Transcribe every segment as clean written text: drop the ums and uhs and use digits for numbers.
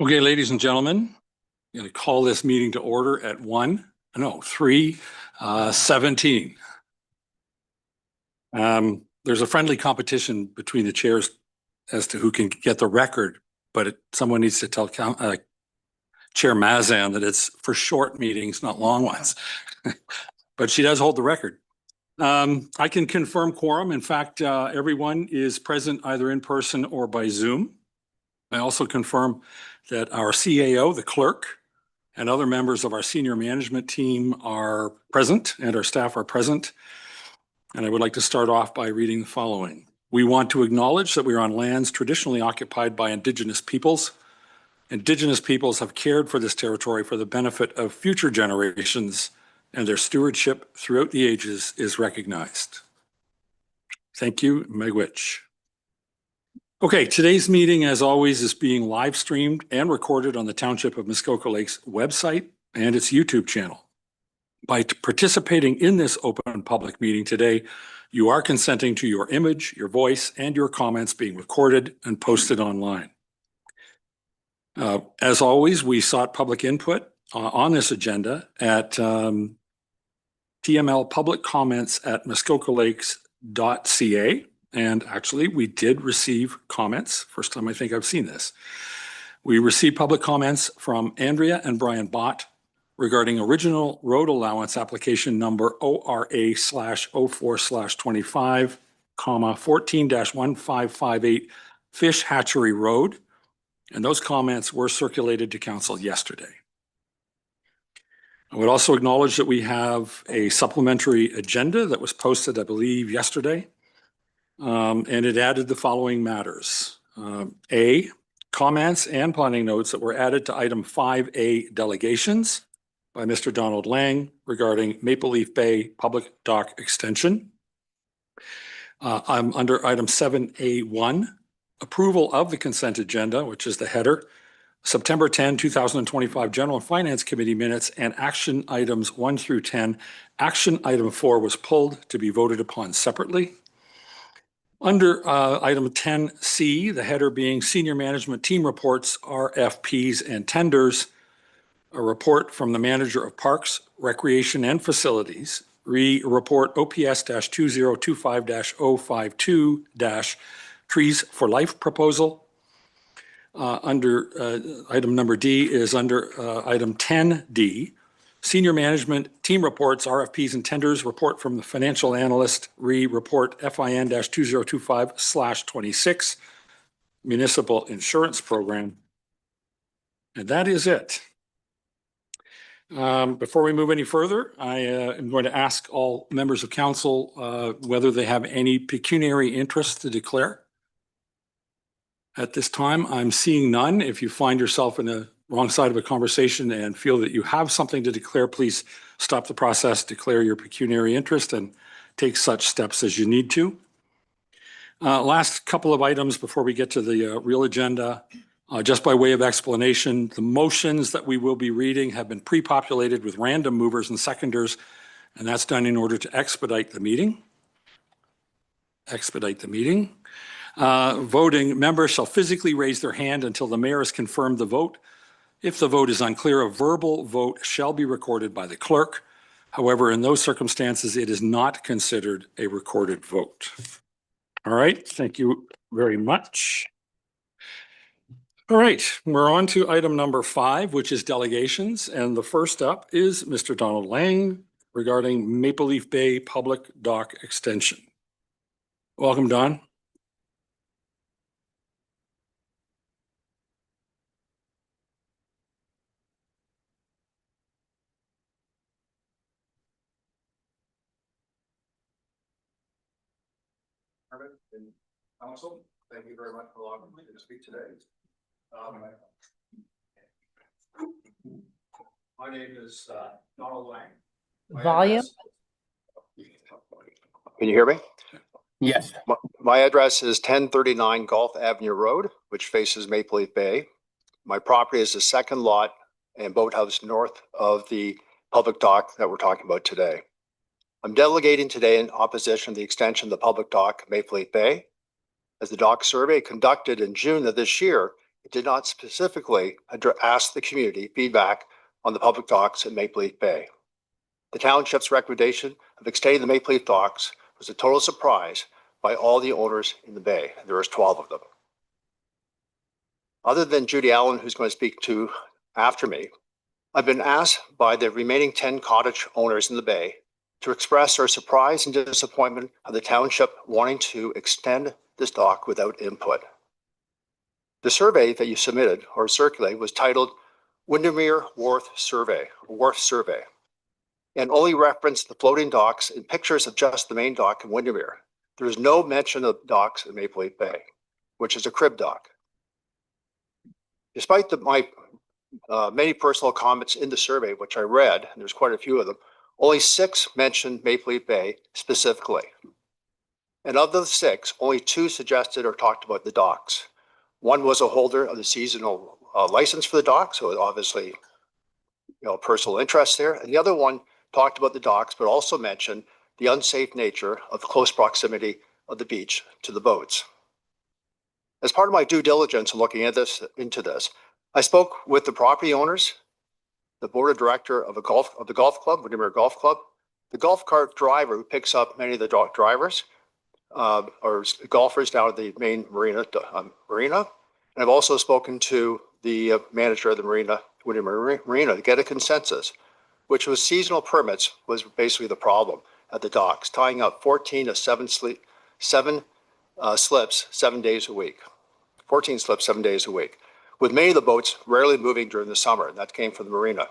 Okay, ladies and gentlemen, I'm going to call this meeting to order at 3:17. There's a friendly competition between the chairs as to who can get the record, but someone needs to tell Chair Mazan that it's for short meetings, not long ones. But she does hold the record. I can confirm quorum. In fact, everyone is present either in person or by Zoom. I also confirm that our CAO, the clerk, and other members of our senior management team are present and our staff are present. And I would like to start off by reading the following. We want to acknowledge that we are on lands traditionally occupied by Indigenous peoples. Indigenous peoples have cared for this territory for the benefit of future generations, and their stewardship throughout the ages is recognized. Thank you, Miigwech. Okay, today's meeting, as always, is being live streamed and recorded on the Township of Muskoka Lakes website and its YouTube channel. By participating in this open public meeting today, you are consenting to your image, your voice, and your comments being recorded and posted online. As always, we sought public input on this agenda at TML public comments at muskokalakes.ca. And actually, we did receive comments. First time I think I've seen this. We received public comments from Andrea and Brian Bott regarding original road allowance application number ORA/04/25, 14-1558 Fish Hatchery Road. And those comments were circulated to council yesterday. I would also acknowledge that we have a supplementary agenda that was posted, I believe, yesterday. And it added the following matters. A, comments and planning notes that were added to item 5A delegations by Mr. Donald Lang regarding Maple Leaf Bay Public Dock Extension. I'm under item 7A1, approval of the consent agenda, which is the header, September 10, 2025 General and Finance Committee minutes and action items 1 through 10. Action item 4 was pulled to be voted upon separately. Under item 10C, the header being Senior Management Team Reports, RFPs, and Tenders, a report from the Manager of Parks, Recreation, and Facilities, report OPS-2025-052- Trees for Life proposal. Under item number D is under item 10D, Senior Management Team Reports, RFPs, and Tenders, report from the Financial Analyst, report FIN-2025/26, Municipal Insurance Program. And that is it. Before we move any further, I am going to ask all members of council whether they have any pecuniary interest to declare. At this time, I'm seeing none. If you find yourself in the wrong side of a conversation and feel that you have something to declare, please stop the process, declare your pecuniary interest, and take such steps as you need to. Last couple of items before we get to the real agenda. Just by way of explanation, the motions that we will be reading have been pre-populated with random movers and seconders, and that's done in order to expedite the meeting. Voting members shall physically raise their hand until the mayor has confirmed the vote. If the vote is unclear, a verbal vote shall be recorded by the clerk. However, in those circumstances, it is not considered a recorded vote. All right, thank you very much. All right, we're on to item number 5, which is delegations. And the first up is Mr. Donald Lang regarding Maple Leaf Bay Public Dock Extension. Welcome, Don. And council, thank you very much for allowing me to speak today. My name is Donald Lang. Volume. Can you hear me? Yes. My address is 1039 Gulf Avenue Road, which faces Maple Leaf Bay. My property is the second lot and boathouse north of the public dock that we're talking about today. I'm delegating today in opposition to the extension of the public dock Maple Leaf Bay, as the dock survey conducted in June of this year it did not specifically ask the community feedback on the public docks at Maple Leaf Bay. The township's recommendation of extending the Maple Leaf docks was a total surprise by all the owners in the bay. There was 12 of them. Other than Judy Allen, who's going to speak to after me, I've been asked by the remaining 10 cottage owners in the bay to express their surprise and disappointment of the township wanting to extend this dock without input. The survey that you submitted or circulated was titled Windermere Wharf Survey, and only referenced the floating docks and pictures of just the main dock in Windermere. There is no mention of docks in Maple Leaf Bay, which is a crib dock. Despite my many personal comments in the survey, which I read, and there's quite a few of them, only 6 mentioned Maple Leaf Bay specifically. And of those 6, only 2 suggested or talked about the docks. One was a holder of the seasonal license for the dock, so obviously, personal interest there. And the other one talked about the docks, but also mentioned the unsafe nature of close proximity of the beach to the boats. As part of my due diligence in looking at into this, I spoke with the property owners, the board of director of the golf club, Windermere Golf Club, the golf cart driver who picks up many of the drivers or golfers down at the main marina. And I've also spoken to the manager of the marina, Windermere Marina, to get a consensus, which was seasonal permits was basically the problem at the docks, tying up 14 to 7 slips 7 days a week. 14 slips 7 days a week, with many of the boats rarely moving during the summer, and that came from the marina.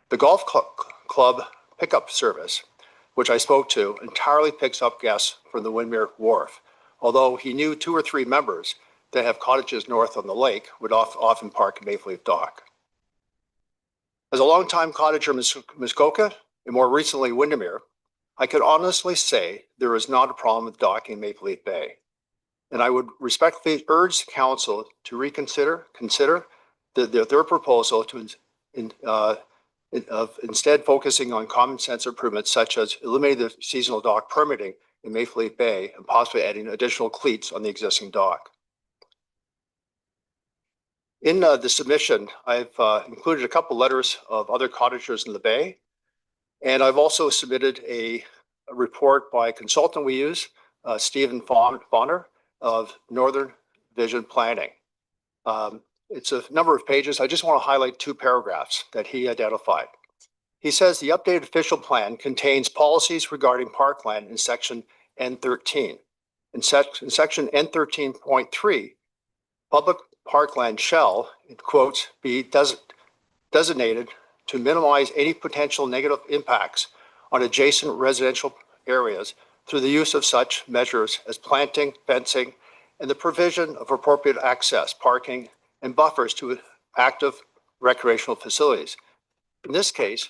The golf club pickup service, which I spoke to, entirely picks up guests from the Windermere Wharf, although he knew 2 or 3 members that have cottages north on the lake would often park at Maple Leaf Dock. As a longtime cottager in Muskoka, and more recently Windermere, I could honestly say there is not a problem with docking in Maple Leaf Bay. And I would respectfully urge the council to consider their proposal to instead focusing on common sense improvements such as eliminating the seasonal dock permitting in Maple Leaf Bay and possibly adding additional cleats on the existing dock. In the submission, I've included a couple letters of other cottagers in the bay, and I've also submitted a report by a consultant we use, Stephen Fauner, of Northern Vision Planning. It's a number of pages. I just want to highlight 2 paragraphs that he identified. He says the updated official plan contains policies regarding parkland in section N13. In section N13.3, public parkland shall, in quotes, be designated to minimize any potential negative impacts on adjacent residential areas through the use of such measures as planting, fencing, and the provision of appropriate access, parking, and buffers to active recreational facilities. In this case,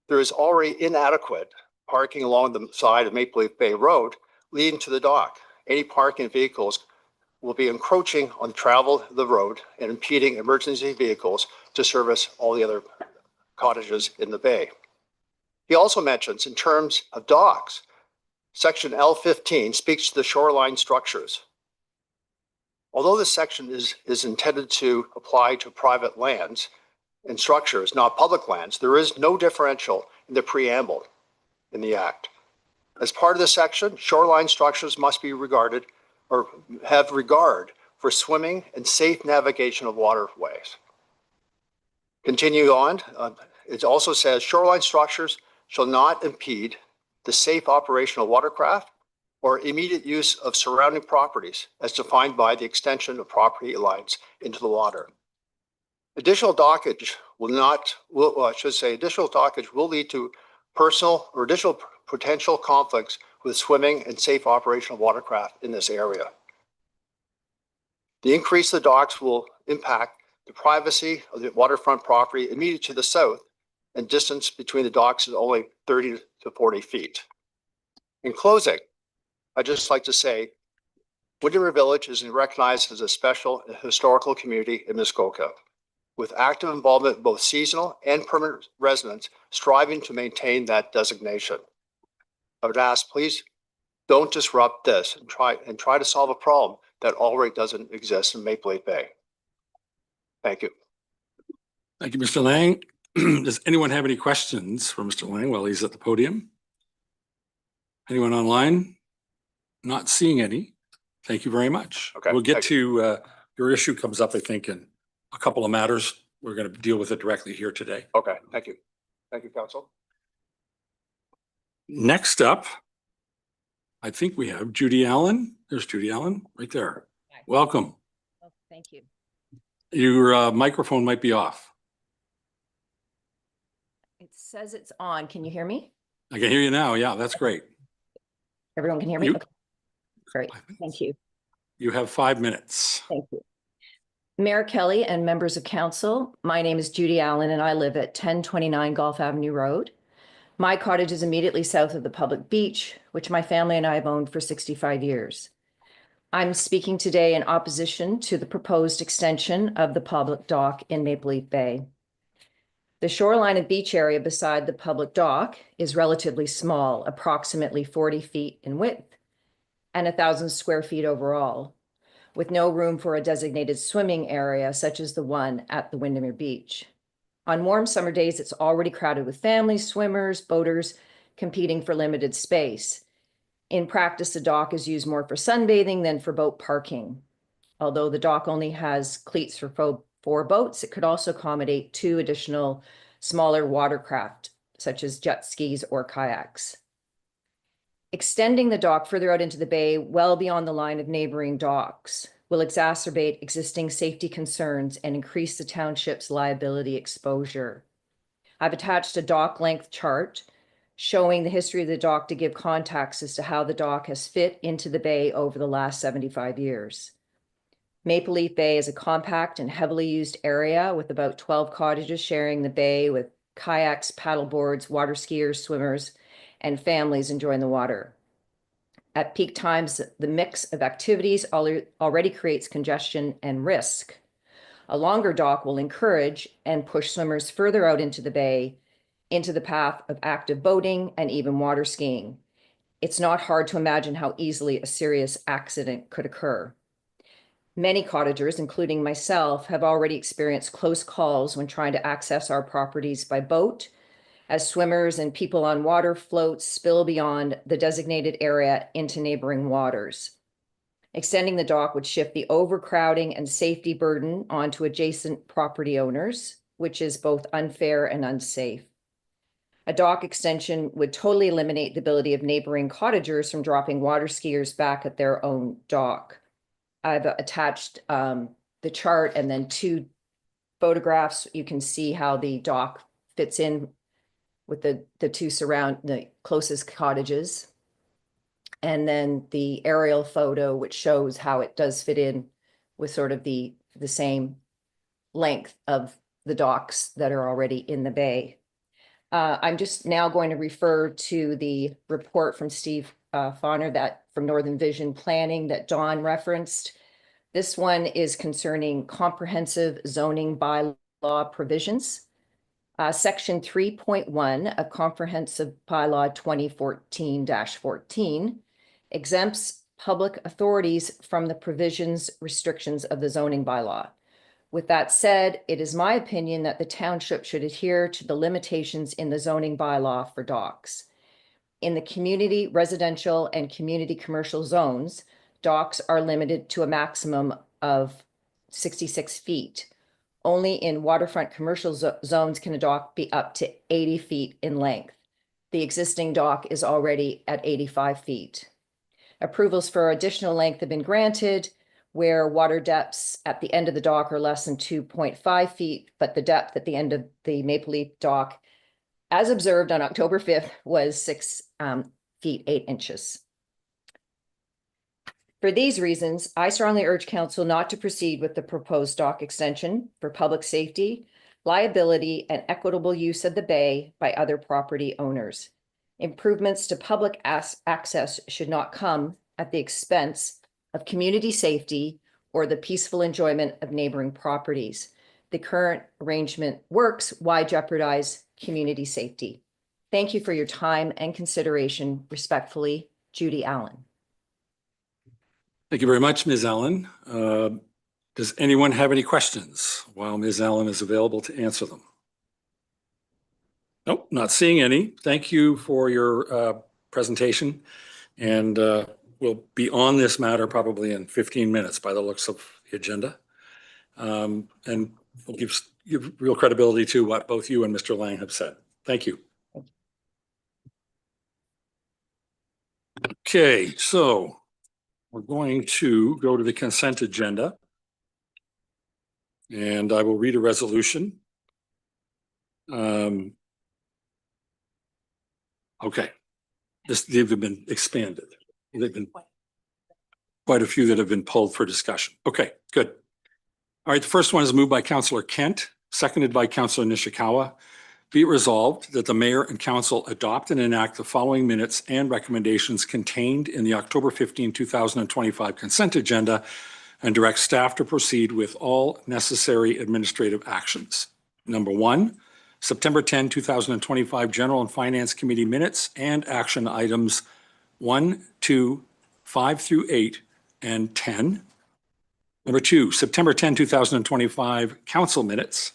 there is already inadequate parking along the side of Maple Leaf Bay Road leading to the dock. Any parking vehicles will be encroaching on travel of the road and impeding emergency vehicles to service all the other cottages in the bay. He also mentions in terms of docks, section L15 speaks to the shoreline structures. Although this section is intended to apply to private lands and structures, not public lands, there is no differential in the preamble in the Act. As part of the section, shoreline structures must be regarded or have regard for swimming and safe navigation of waterways. Continue on, it also says shoreline structures shall not impede the safe operation of watercraft or immediate use of surrounding properties as defined by the extension of property lines into the water. Additional dockage additional dockage will lead to personal or additional potential conflicts with swimming and safe operation of watercraft in this area. The increase of the docks will impact the privacy of the waterfront property immediately to the south, and distance between the docks is only 30 to 40 feet. In closing, I'd just like to say, Windermere Village is recognized as a special and historical community in Muskoka, with active involvement of both seasonal and permanent residents striving to maintain that designation. I would ask, please don't disrupt this and try to solve a problem that already doesn't exist in Maple Leaf Bay. Thank you. Thank you, Mr. Lang. Does anyone have any questions for Mr. Lang while he's at the podium? Anyone online? Not seeing any. Thank you very much. Okay, We'll get thank to your issue comes up, I think, in a couple of matters. We're going to deal with it directly here today. Okay, thank you. Thank you, Council. Next up, I think we have Judy Allen. There's Judy Allen right there. Hi. Welcome. Oh, thank you. Your microphone might be off. It says it's on. Can you hear me? I can hear you now. Yeah, that's great. Everyone can hear me? You- Okay. Great. Thank you. You have 5 minutes. Thank you. Mayor Kelly and members of council, my name is Judy Allen and I live at 1029 Gulf Avenue Road. My cottage is immediately south of the public beach, which my family and I have owned for 65 years. I'm speaking today in opposition to the proposed extension of the public dock in Maple Leaf Bay. The shoreline and beach area beside the public dock is relatively small, approximately 40 feet in width and 1,000 square feet overall, with no room for a designated swimming area such as the one at the Windermere Beach. On warm summer days, it's already crowded with families, swimmers, boaters competing for limited space. In practice, the dock is used more for sunbathing than for boat parking. Although the dock only has cleats for 4 boats, it could also accommodate 2 additional smaller watercraft, such as jet skis or kayaks. Extending the dock further out into the bay, well beyond the line of neighboring docks, will exacerbate existing safety concerns and increase the township's liability exposure. I've attached a dock length chart showing the history of the dock to give context as to how the dock has fit into the bay over the last 75 years. Maple Leaf Bay is a compact and heavily used area with about 12 cottages sharing the bay with kayaks, paddleboards, water skiers, swimmers, and families enjoying the water. At peak times, the mix of activities already creates congestion and risk. A longer dock will encourage and push swimmers further out into the bay, into the path of active boating and even water skiing. It's not hard to imagine how easily a serious accident could occur. Many cottagers, including myself, have already experienced close calls when trying to access our properties by boat, as swimmers and people on water floats spill beyond the designated area into neighboring waters. Extending the dock would shift the overcrowding and safety burden onto adjacent property owners, which is both unfair and unsafe. A dock extension would totally eliminate the ability of neighboring cottagers from dropping water skiers back at their own dock. I've attached the chart and then 2 photographs. You can see how the dock fits in with the 2 the closest cottages. And then the aerial photo, which shows how it does fit in with sort of the same length of the docks that are already in the bay. I'm just now going to refer to the report from Steve Fauner from Northern Vision Planning that Dawn referenced. This one is concerning comprehensive zoning bylaw provisions. Section 3.1 of Comprehensive Bylaw 2014-14 exempts public authorities from the provisions restrictions of the zoning bylaw. With that said, it is my opinion that the township should adhere to the limitations in the zoning bylaw for docks. In the community residential and community commercial zones, docks are limited to a maximum of 66 feet. Only in waterfront commercial zones can a dock be up to 80 feet in length. The existing dock is already at 85 feet. Approvals for additional length have been granted where water depths at the end of the dock are less than 2.5 feet, but the depth at the end of the Maple Leaf dock, as observed on October 5th, was 6 feet 8 inches. For these reasons, I strongly urge council not to proceed with the proposed dock extension for public safety, liability, and equitable use of the bay by other property owners. Improvements to public access should not come at the expense of community safety or the peaceful enjoyment of neighboring properties. The current arrangement works. Why jeopardize community safety? Thank you for your time and consideration. Respectfully, Judy Allen. Thank you very much, Ms. Allen. Does anyone have any questions while Ms. Allen is available to answer them? Nope, not seeing any. Thank you for your presentation. And we'll be on this matter probably in 15 minutes by the looks of the agenda. And we'll give real credibility to what both you and Mr. Lang have said. Thank you. Okay, so we're going to go to the consent agenda. And I will read a resolution. Okay, they've been expanded. They've been quite a few that have been pulled for discussion. Okay, good. All right, the first one is moved by Councillor Kent, seconded by Councillor Nishikawa. Be it resolved that the mayor and council adopt and enact the following minutes and recommendations contained in the October 15, 2025 consent agenda and direct staff to proceed with all necessary administrative actions. Number 1, September 10, 2025 General and Finance Committee minutes and action items 1, 2, 5 through 8, and 10. Number 2, September 10, 2025 council minutes.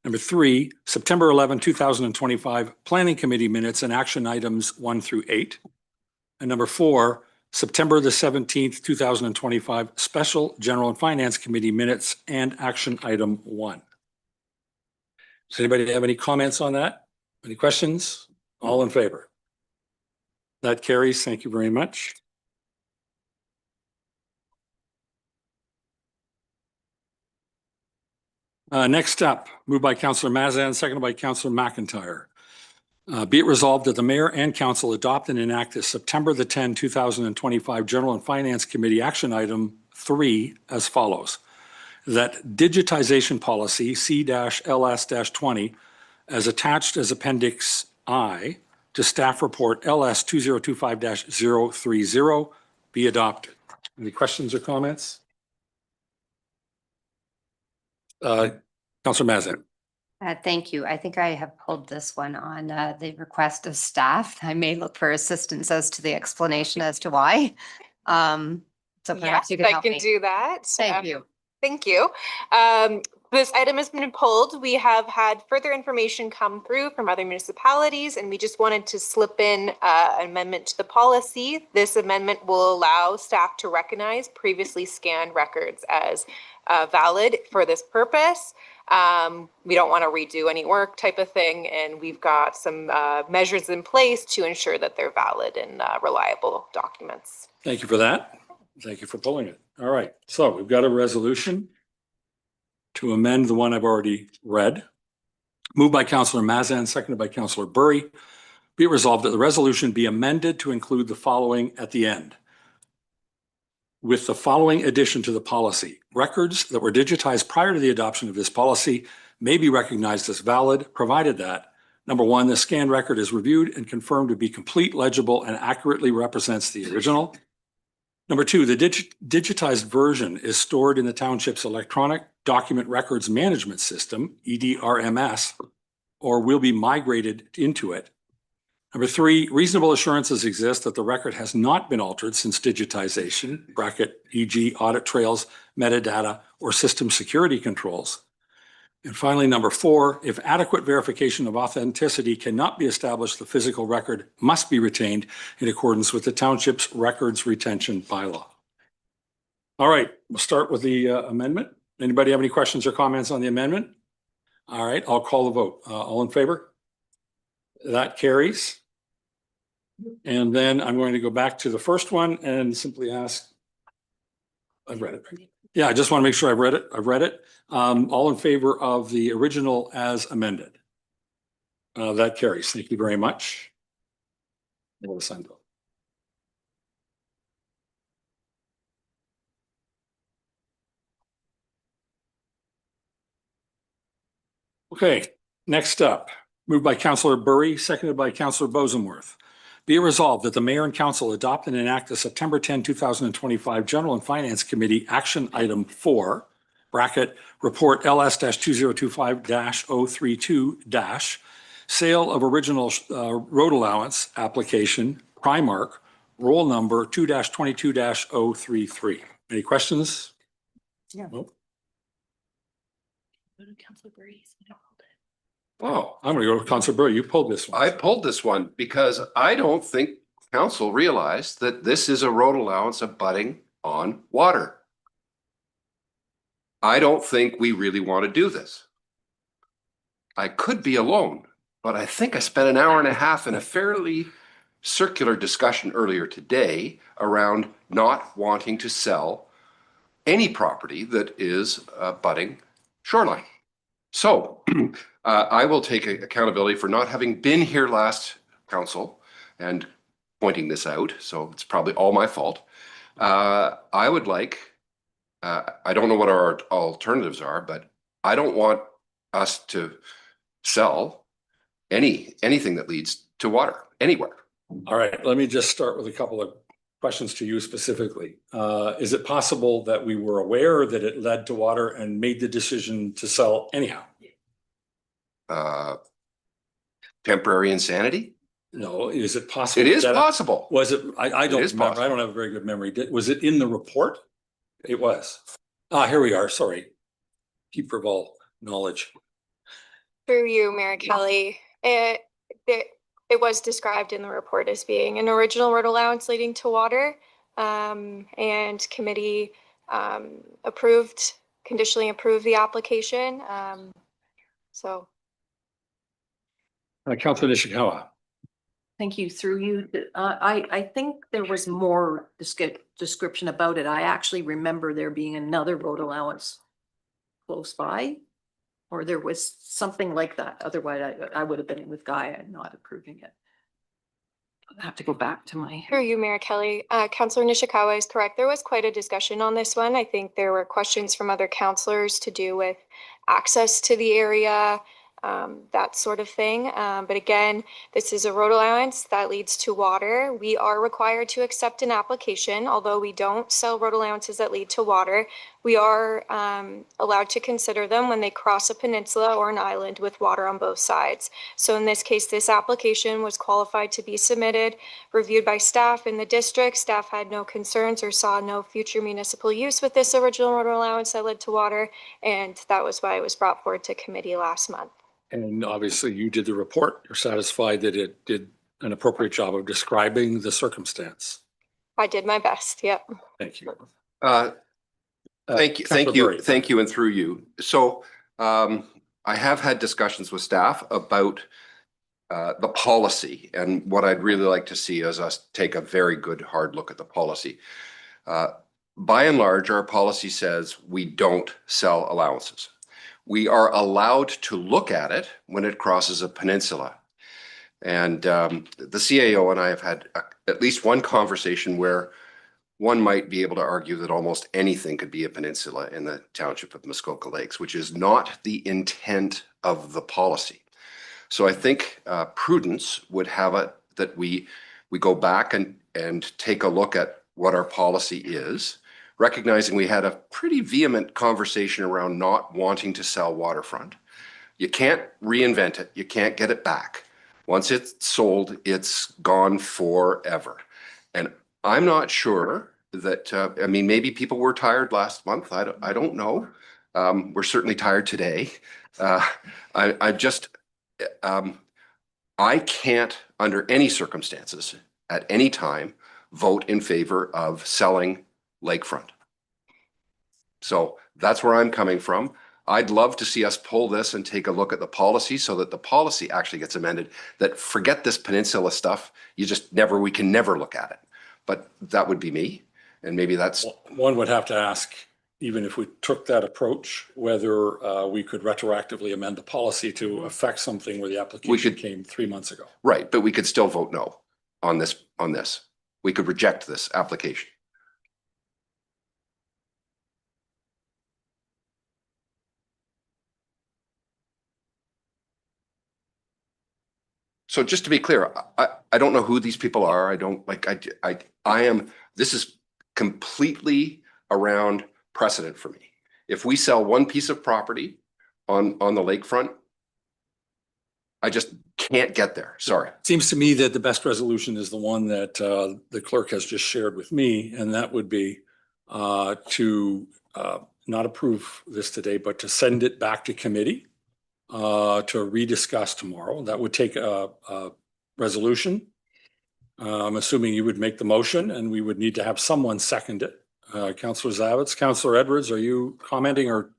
Number 3, September 11, 2025 Planning Committee minutes and action items 1 through 8. And number 4, September the 17th, 2025 Special General and Finance Committee minutes and action item 1. Does anybody have any comments on that? Any questions? All in favor? That carries. Thank you very much. Next up, moved by Councillor Mazan, seconded by Councillor McIntyre. Be it resolved that the mayor and council adopt and enact the September the 10, 2025 General and Finance Committee action item 3 as follows. That digitization policy C-LS-20 as attached as Appendix I to staff report LS 2025-030 be adopted. Any questions or comments? Councillor Mazin. Thank you. I think I have pulled this one on the request of staff. I may look for assistance as to the explanation as to why. So perhaps you can help me. I can do that. Thank you. Thank you. This item has been pulled. We have had further information come through from other municipalities, and we just wanted to slip in an amendment to the policy. This amendment will allow staff to recognize previously scanned records as valid for this purpose. We don't want to redo any work type of thing, and we've got some measures in place to ensure that they're valid and reliable documents. Thank you for that. Thank you for pulling it. All right, so we've got a resolution to amend the one I've already read. Moved by Councillor Mazan, seconded by Councillor Burry. Be it resolved that the resolution be amended to include the following at the end. With the following addition to the policy, records that were digitized prior to the adoption of this policy may be recognized as valid, provided that, number 1, the scanned record is reviewed and confirmed to be complete, legible, and accurately represents the original. Number 2, the digitized version is stored in the township's electronic document records management system, EDRMS, or will be migrated into it. Number 3, reasonable assurances exist that the record has not been altered since digitization, bracket, e.g. audit trails, metadata, or system security controls. And finally, number 4, if adequate verification of authenticity cannot be established, the physical record must be retained in accordance with the township's records retention bylaw. All right, we'll start with the amendment. Anybody have any questions or comments on the amendment? All right, I'll call the vote. All in favor? That carries. And then I'm going to go back to the first one and simply ask, I've read it. Yeah, I just want to make sure I've read it. I've read it. All in favor of the original as amended. That carries. Thank you very much. We'll sign vote. Okay, next up, moved by Councillor Burry, seconded by Councillor Bosenworth. Be it resolved that the mayor and council adopt and enact the September 10, 2025 General and Finance Committee Action Item 4, bracket, Report LS-2025-032- Sale of Original Road Allowance Application, Primark, Roll Number 2-22-033. Any questions? Oh, I'm gonna go with Councilor Burr. You pulled this one. I pulled this one because I don't think council realized that this is a road allowance abutting on water. I don't think we really want to do this. I could be alone, but I think I spent an hour and a half in a fairly circular discussion earlier today around not wanting to sell any property that is abutting shoreline. So I will take accountability for not having been here last council and pointing this out. So it's probably all my fault. I would like, I don't know what our alternatives are, but I don't want us to sell anything that leads to water anywhere. All right, let me just start with a couple of questions to you specifically. Is it possible that we were aware that it led to water and made the decision to sell anyhow? Temporary insanity? No, is it possible? It is that- possible. Was it? I don't is remember. possible. I don't have a very good memory. Was it in the report? It was. Here we are. Sorry. Keeper of all knowledge. Through you, Mayor Kelly, it was described in the report as being an original road allowance leading to water, and committee conditionally approved the application. So. Councilor Nishikawa. Thank you. Through you, I think there was more description about it. I actually remember there being another road allowance close by, or there was something like that. Otherwise, I would have been with Guy and not approving it. I have to go back to my. Through you, Mayor Kelly. Councilor Nishikawa is correct. There was quite a discussion on this one. I think there were questions from other councilors to do with access to the area, that sort of thing. But again, this is a road allowance that leads to water. We are required to accept an application, although we don't sell road allowances that lead to water. We are allowed to consider them when they cross a peninsula or an island with water on both sides. So in this case, this application was qualified to be submitted, reviewed by staff in the district. Staff had no concerns or saw no future municipal use with this original road allowance that led to water. And that was why it was brought forward to committee last month. And obviously you did the report. You're satisfied that it did an appropriate job of describing the circumstance. I did my best. Yep. Thank you. Thank you, thank you, and through you. So I have had discussions with staff about the policy, and what I'd really like to see is us take a very good hard look at the policy. By and large, our policy says we don't sell allowances. We are allowed to look at it when it crosses a peninsula. And the CAO and I have had at least one conversation where one might be able to argue that almost anything could be a peninsula in the township of Muskoka Lakes, which is not the intent of the policy. So I think prudence would have it that we go back and take a look at what our policy is, recognizing we had a pretty vehement conversation around not wanting to sell waterfront. You can't reinvent it. You can't get it back. Once it's sold, it's gone forever. And I'm not sure that, I mean, maybe people were tired last month. I don't know. We're certainly tired today. I can't, under any circumstances, at any time, vote in favor of selling lakefront. So that's where I'm coming from. I'd love to see us pull this and take a look at the policy so that the policy actually gets amended, that forget this peninsula stuff. We can never look at it. But that would be me. And maybe that's. One would have to ask, even if we took that approach, whether we could retroactively amend the policy to affect something where the application came 3 months ago. Right, but we could still vote no on this. We could reject this application. So just to be clear, I don't know who these people are. I don't like, this is completely around precedent for me. If we sell one piece of property on the lakefront, I just can't get there. Sorry. It seems to me that the best resolution is the one that the clerk has just shared with me, and that would be to not approve this today, but to send it back to committee to rediscuss tomorrow. That would take a resolution. I'm assuming you would make the motion and we would need to have someone second it. Councillor Zavitz, Councillor Edwards, are you commenting or?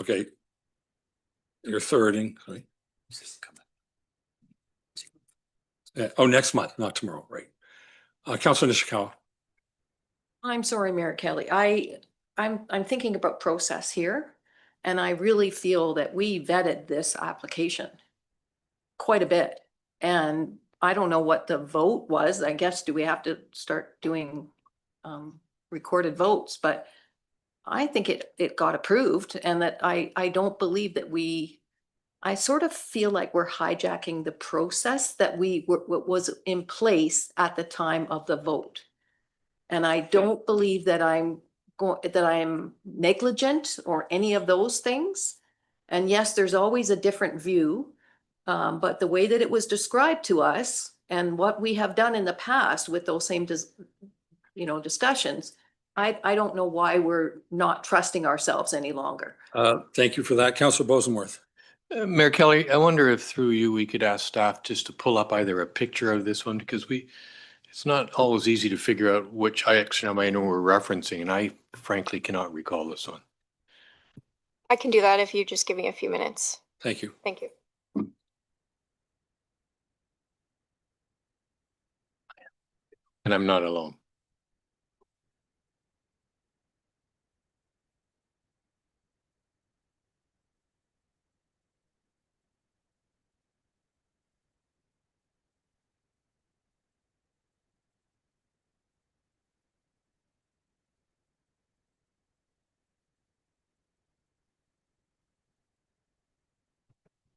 Okay. You're thirding. Sorry. Oh, next month, not tomorrow, right? Councillor Nishikawa. I'm sorry, Mayor Kelly. I'm thinking about process here. And I really feel that we vetted this application quite a bit. And I don't know what the vote was. I guess, do we have to start doing recorded votes? But I think it got approved, and that I don't believe that I sort of feel like we're hijacking the process that was in place at the time of the vote. And I don't believe that I'm negligent or any of those things. And yes, there's always a different view. But the way that it was described to us and what we have done in the past with those same, discussions, I don't know why we're not trusting ourselves any longer. Thank you for that. Councillor Bosenworth. Mayor Kelly, I wonder if through you, we could ask staff just to pull up either a picture of this one, because it's not always easy to figure out which xtension we're referencing, and I frankly cannot recall this one. I can do that if you just give me a few minutes. Thank you. Thank you. And I'm not alone.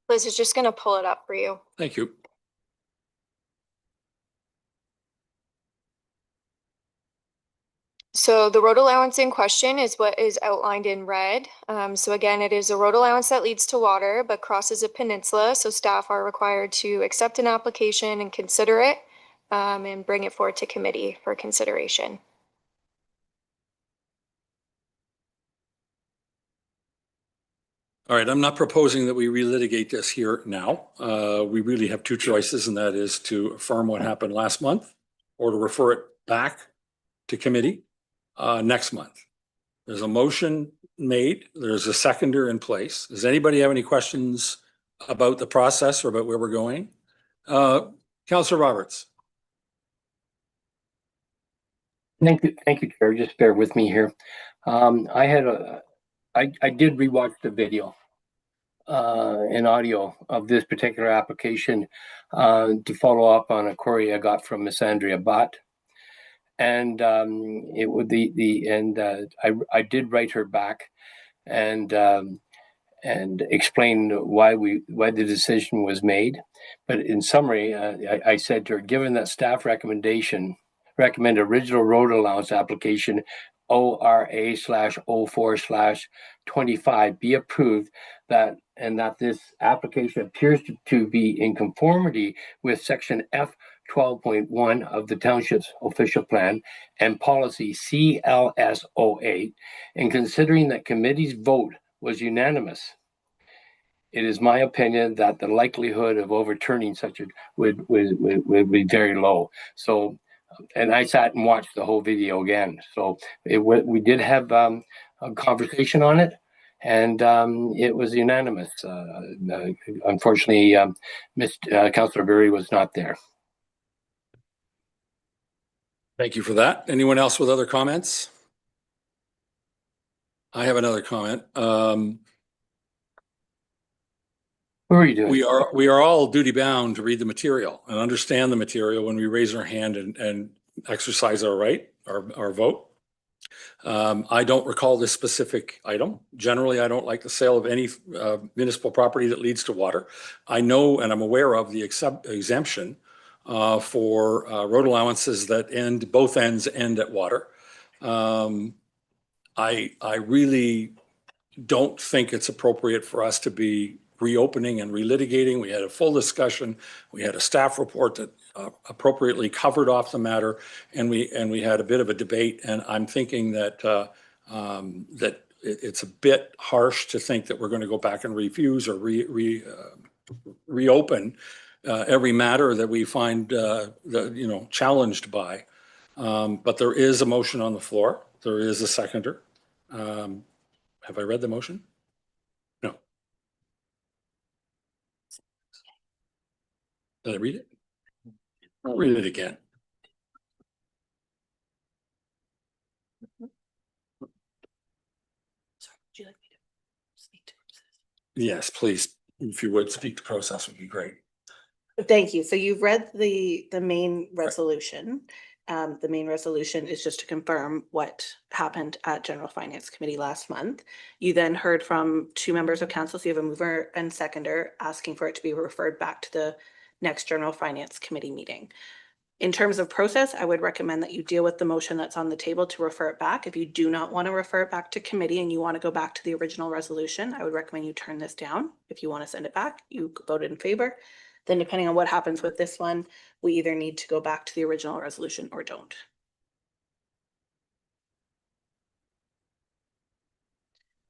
Liz is just going to pull it up for you. Thank you. So the road allowance in question is what is outlined in red. So again, it is a road allowance that leads to water but crosses a peninsula. So staff are required to accept an application and consider it and bring it forward to committee for consideration. All right, I'm not proposing that we relitigate this here now. We really have two choices, and that is to affirm what happened last month or to refer it back to committee next month. There's a motion made. There's a seconder in place. Does anybody have any questions about the process or about where we're going? Councillor Roberts. Thank you, Chair. Just bear with me here. I did rewatch the video and audio of this particular application to follow up on a query I got from Miss Andrea Bott. And it would I did write her back and explain why the decision was made. But in summary, I said to her, given that staff recommend original road allowance application ORA/04/25 be approved, that this application appears to be in conformity with section F 12.1 of the township's official plan and policy CLS08, and considering that committee's vote was unanimous, it is my opinion that the likelihood of overturning such a would be very low. So, and I sat and watched the whole video again. So we did have a conversation on it, and it was unanimous. Unfortunately, Councillor Berry was not there. Thank you for that. Anyone else with other comments? I have another comment. What are you doing? We are all duty bound to read the material and understand the material when we raise our hand and exercise our right, our vote. I don't recall this specific item. Generally, I don't like the sale of any municipal property that leads to water. I know and I'm aware of the exemption for road allowances that both ends end at water. I really don't think it's appropriate for us to be reopening and relitigating. We had a full discussion. We had a staff report that appropriately covered off the matter, and we had a bit of a debate. And I'm thinking that that it's a bit harsh to think that we're going to go back and refuse or reopen every matter that we find challenged by. But there is a motion on the floor. There is a seconder. Have I read the motion? No. Did I read it? I'll read it again. Sorry, would you like me to speak to process? Yes, please. If you would speak to process would be great. Thank you. So you've read the main resolution. The main resolution is just to confirm what happened at General Finance Committee last month. You then heard from two members of council, so you have a mover and seconder asking for it to be referred back to the next General Finance Committee meeting. In terms of process, I would recommend that you deal with the motion that's on the table to refer it back. If you do not want to refer it back to committee and you want to go back to the original resolution, I would recommend you turn this down. If you want to send it back, you vote in favor. Then depending on what happens with this one, we either need to go back to the original resolution or don't.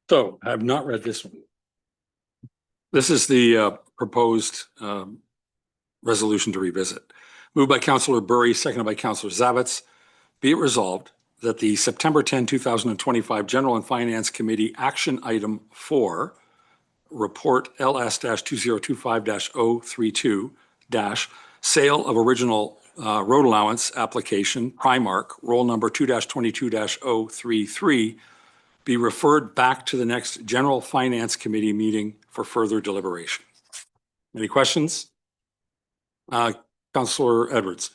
So I have not read this one. This is the proposed resolution to revisit. Moved by Councillor Burry, seconded by Councillor Zavitz. Be it resolved that the September 10, 2025 General and Finance Committee Action Item 4, Report LS-2025-032 Sale of Original Road Allowance Application, Primark, Roll Number 2-22-033, be referred back to the next General Finance Committee meeting for further deliberation. Any questions? Councillor Edwards.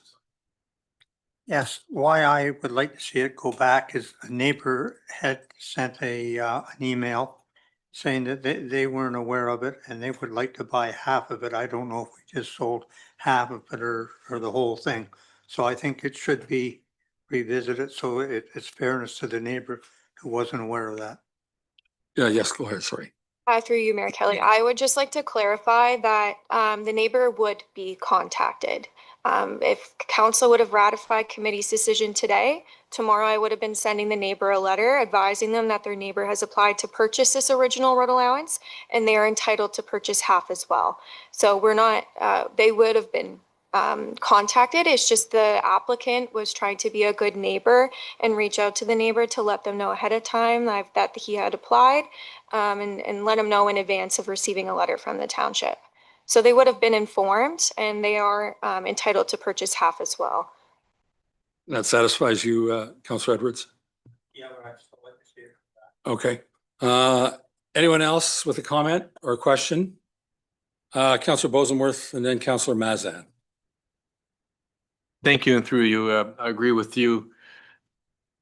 Yes, why I would like to see it go back is a neighbor had sent an email saying that they weren't aware of it and they would like to buy half of it. I don't know if we just sold half of it or the whole thing. So I think it should be revisited so it's fairness to the neighbor who wasn't aware of that. Yeah, yes, go ahead, sorry. Through you, Mayor Kelly, I would just like to clarify that the neighbor would be contacted. If council would have ratified committee's decision today, tomorrow I would have been sending the neighbor a letter advising them that their neighbor has applied to purchase this original road allowance and they are entitled to purchase half as well. So we're not, they would have been contacted. It's just the applicant was trying to be a good neighbor and reach out to the neighbor to let them know ahead of time that he had applied and let them know in advance of receiving a letter from the township. So they would have been informed and they are entitled to purchase half as well. That satisfies you, Councillor Edwards? Yeah, but I still like to see it. Okay. Anyone else with a comment or a question? Councillor Bosenworth and then Councillor Mazan. Thank you, and through you, I agree with you,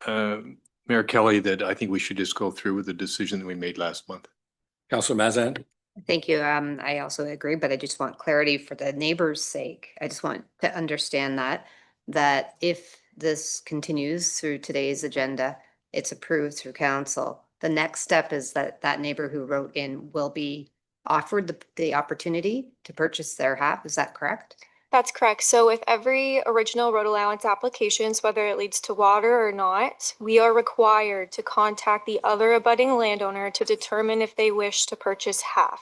Mayor Kelly, that I think we should just go through with the decision that we made last month. Councillor Mazan. Thank you. I also agree, but I just want clarity for the neighbor's sake. I just want to understand that if this continues through today's agenda, it's approved through council. The next step is that neighbor who wrote in will be offered the opportunity to purchase their half. Is that correct? That's correct. So with every original road allowance applications, whether it leads to water or not, we are required to contact the other abutting landowner to determine if they wish to purchase half.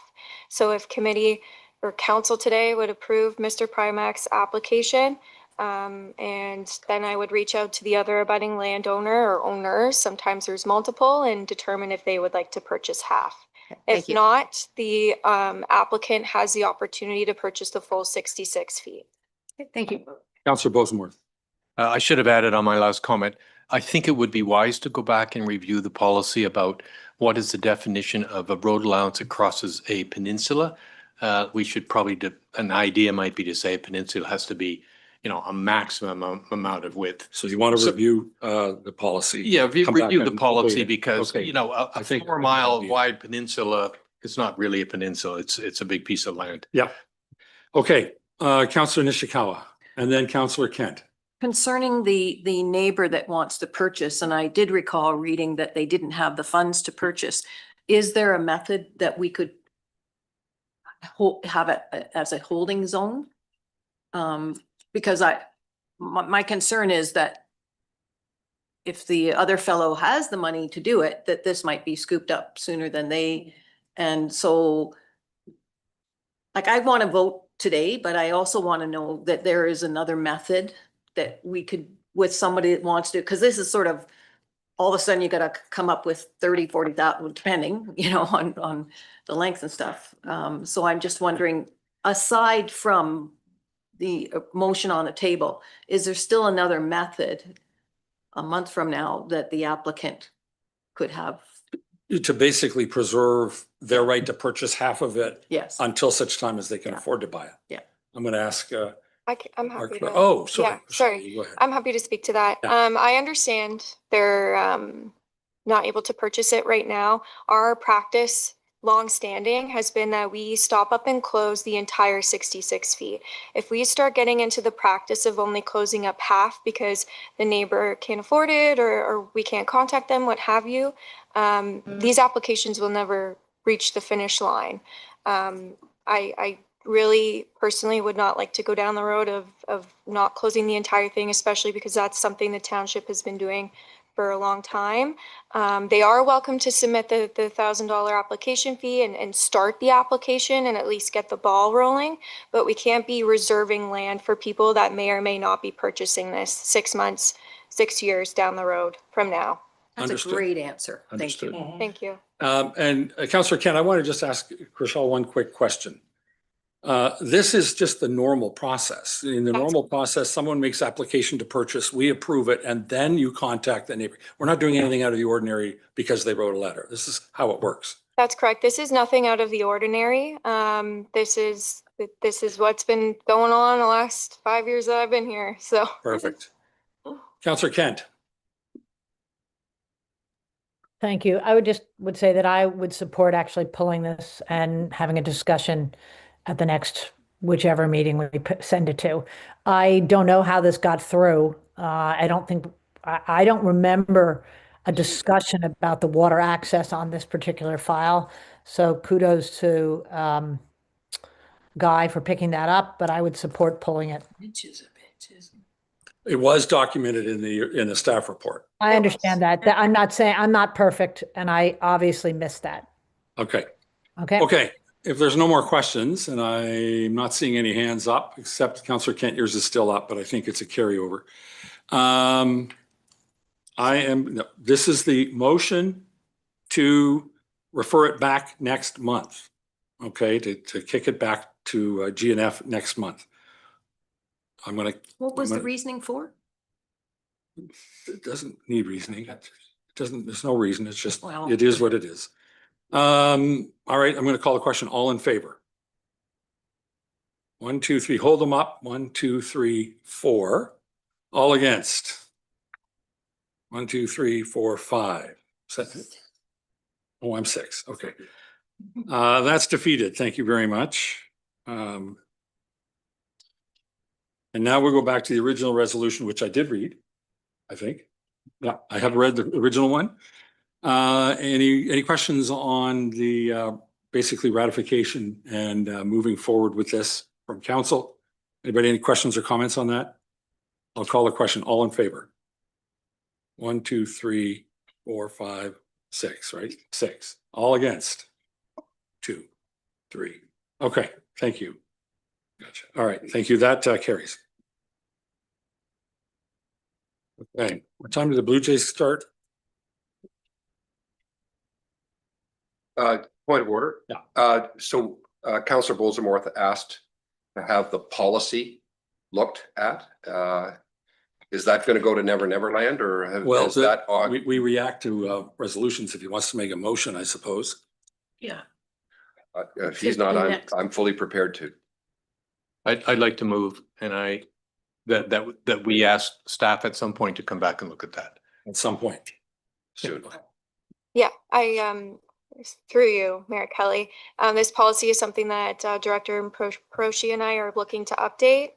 So if committee or council today would approve Mr. Primack's application, and then I would reach out to the other abutting landowner or owners, sometimes there's multiple, and determine if they would like to purchase half. If not, the applicant has the opportunity to purchase the full 66 feet. Thank you. Councillor Bosenworth. I should have added on my last comment. I think it would be wise to go back and review the policy about what is the definition of a road allowance that crosses a peninsula. We should probably, an idea might be to say a peninsula has to be, a maximum amount of width. So you want to review the policy? Yeah, Come back review the and policy update it. because, Okay. a 4-mile wide peninsula is not really a peninsula. It's a big piece of land. Yeah. Okay. Councillor Nishikawa and then Councillor Kent. Concerning the neighbor that wants to purchase, and I did recall reading that they didn't have the funds to purchase. Is there a method that we could have it as a holding zone? Because my concern is that if the other fellow has the money to do it, that this might be scooped up sooner than they. And so like I want to vote today, but I also want to know that there is another method that we could, with somebody that wants to, because this is sort of, all of a sudden you gotta come up with 30, 40,000, depending, you know, on the length and stuff. So I'm just wondering, aside from the motion on the table, is there still another method a month from now that the applicant could have? To basically preserve their right to purchase half of it Yes. until such time as they can Yeah. afford to buy it. Yeah. I'm going to ask, I'm happy to. oh, sorry. Yeah, sorry. You go ahead. I'm happy to speak to that. Yeah. I understand they're not able to purchase it right now. Our practice, longstanding, has been that we stop up and close the entire 66 feet. If we start getting into the practice of only closing up half because the neighbor can't afford it or we can't contact them, what have you, these applications will never reach the finish line. I really personally would not like to go down the road of not closing the entire thing, especially because that's something the township has been doing for a long time. They are welcome to submit the $1,000 application fee and start the application and at least get the ball rolling, but we can't be reserving land for people that may or may not be purchasing this 6 months, 6 years down the road from now. That's Understood. a great answer. Thank you. Understood. Thank you. And Councillor Kent, I want to just ask Chriselle one quick question. This is just the normal process. In the normal process, someone makes application to purchase, we approve it, and then you contact the neighbor. We're not doing anything out of the ordinary because they wrote a letter. This is how it works. That's correct. This is nothing out of the ordinary. This is what's been going on the last 5 years that I've been here. So Perfect. Councillor Kent. Thank you. I would say that I would support actually pulling this and having a discussion at the next whichever meeting we send it to. I don't know how this got through. I don't remember a discussion about the water access on this particular file. So kudos to Guy for picking that up, but I would support pulling it. It was documented in the staff report. I understand that. I'm not saying I'm not perfect, and I obviously missed that. Okay. Okay. Okay. If there's no more questions, and I'm not seeing any hands up, except Councillor Kent, yours is still up, but I think it's a carryover. This is the motion to refer it back next month. Okay, to kick it back to GNF next month. What was the reasoning for? It doesn't need reasoning. It doesn't, there's no reason. It's just, Well. it is what it is. All right, I'm going to call the question. All in favor? 1, 2, 3. Hold them up. 1, 2, 3, 4. All against? 1, 2, 3, 4, 5. Oh, I'm 6. Okay. That's defeated. Thank you very much. And now we'll go back to the original resolution, which I did read, I think. Yeah, I have read the original one. Any questions on the basically ratification and moving forward with this from council? Anybody, any questions or comments on that? I'll call the question. All in favor? 1, 2, 3, 4, 5, 6, right? 6. All against? 2, 3. Okay, thank you. Gotcha. All right, thank you. That carries. Okay, what time did the Blue Jays start? Point of order. Yeah. So Councillor Bolzemorth asked to have the policy looked at. Is that going to go to Never Never Land, or is that on? We react to resolutions if he wants to make a motion, I suppose. Yeah. If he's not, I'm fully prepared to. I'd like to move, and that we ask staff at some point to come back and look at that. At some point. Soon. yeah, through you, Mayor Kelly, this policy is something that Director Peroshi and I are looking to update.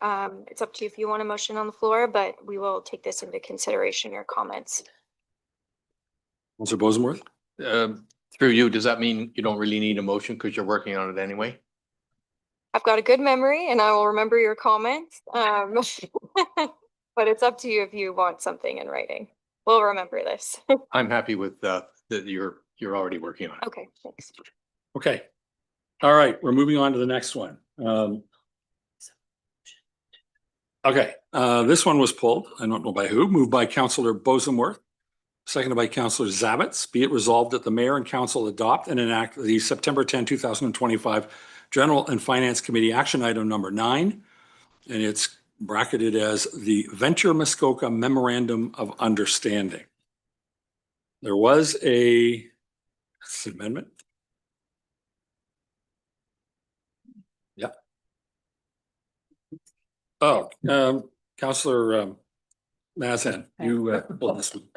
It's up to you if you want a motion on the floor, but we will take this into consideration, your comments. Councillor Bolzemorth? Through you, does that mean you don't really need a motion because you're working on it anyway? I've got a good memory and I will remember your comments. But it's up to you if you want something in writing. We'll remember this. I'm happy with that you're already working on it. Okay, thanks. Okay. All right, we're moving on to the next one. Okay, this one was pulled. I don't know by who. Moved by Councillor Bosenworth, seconded by Councillor Zavitz. Be it resolved that the mayor and council adopt and enact the September 10, 2025 General and Finance Committee action item number 9, and it's bracketed as the Venture Muskoka Memorandum of Understanding. There was a amendment. Yeah. Oh, Councillor Mazan, you pulled this one.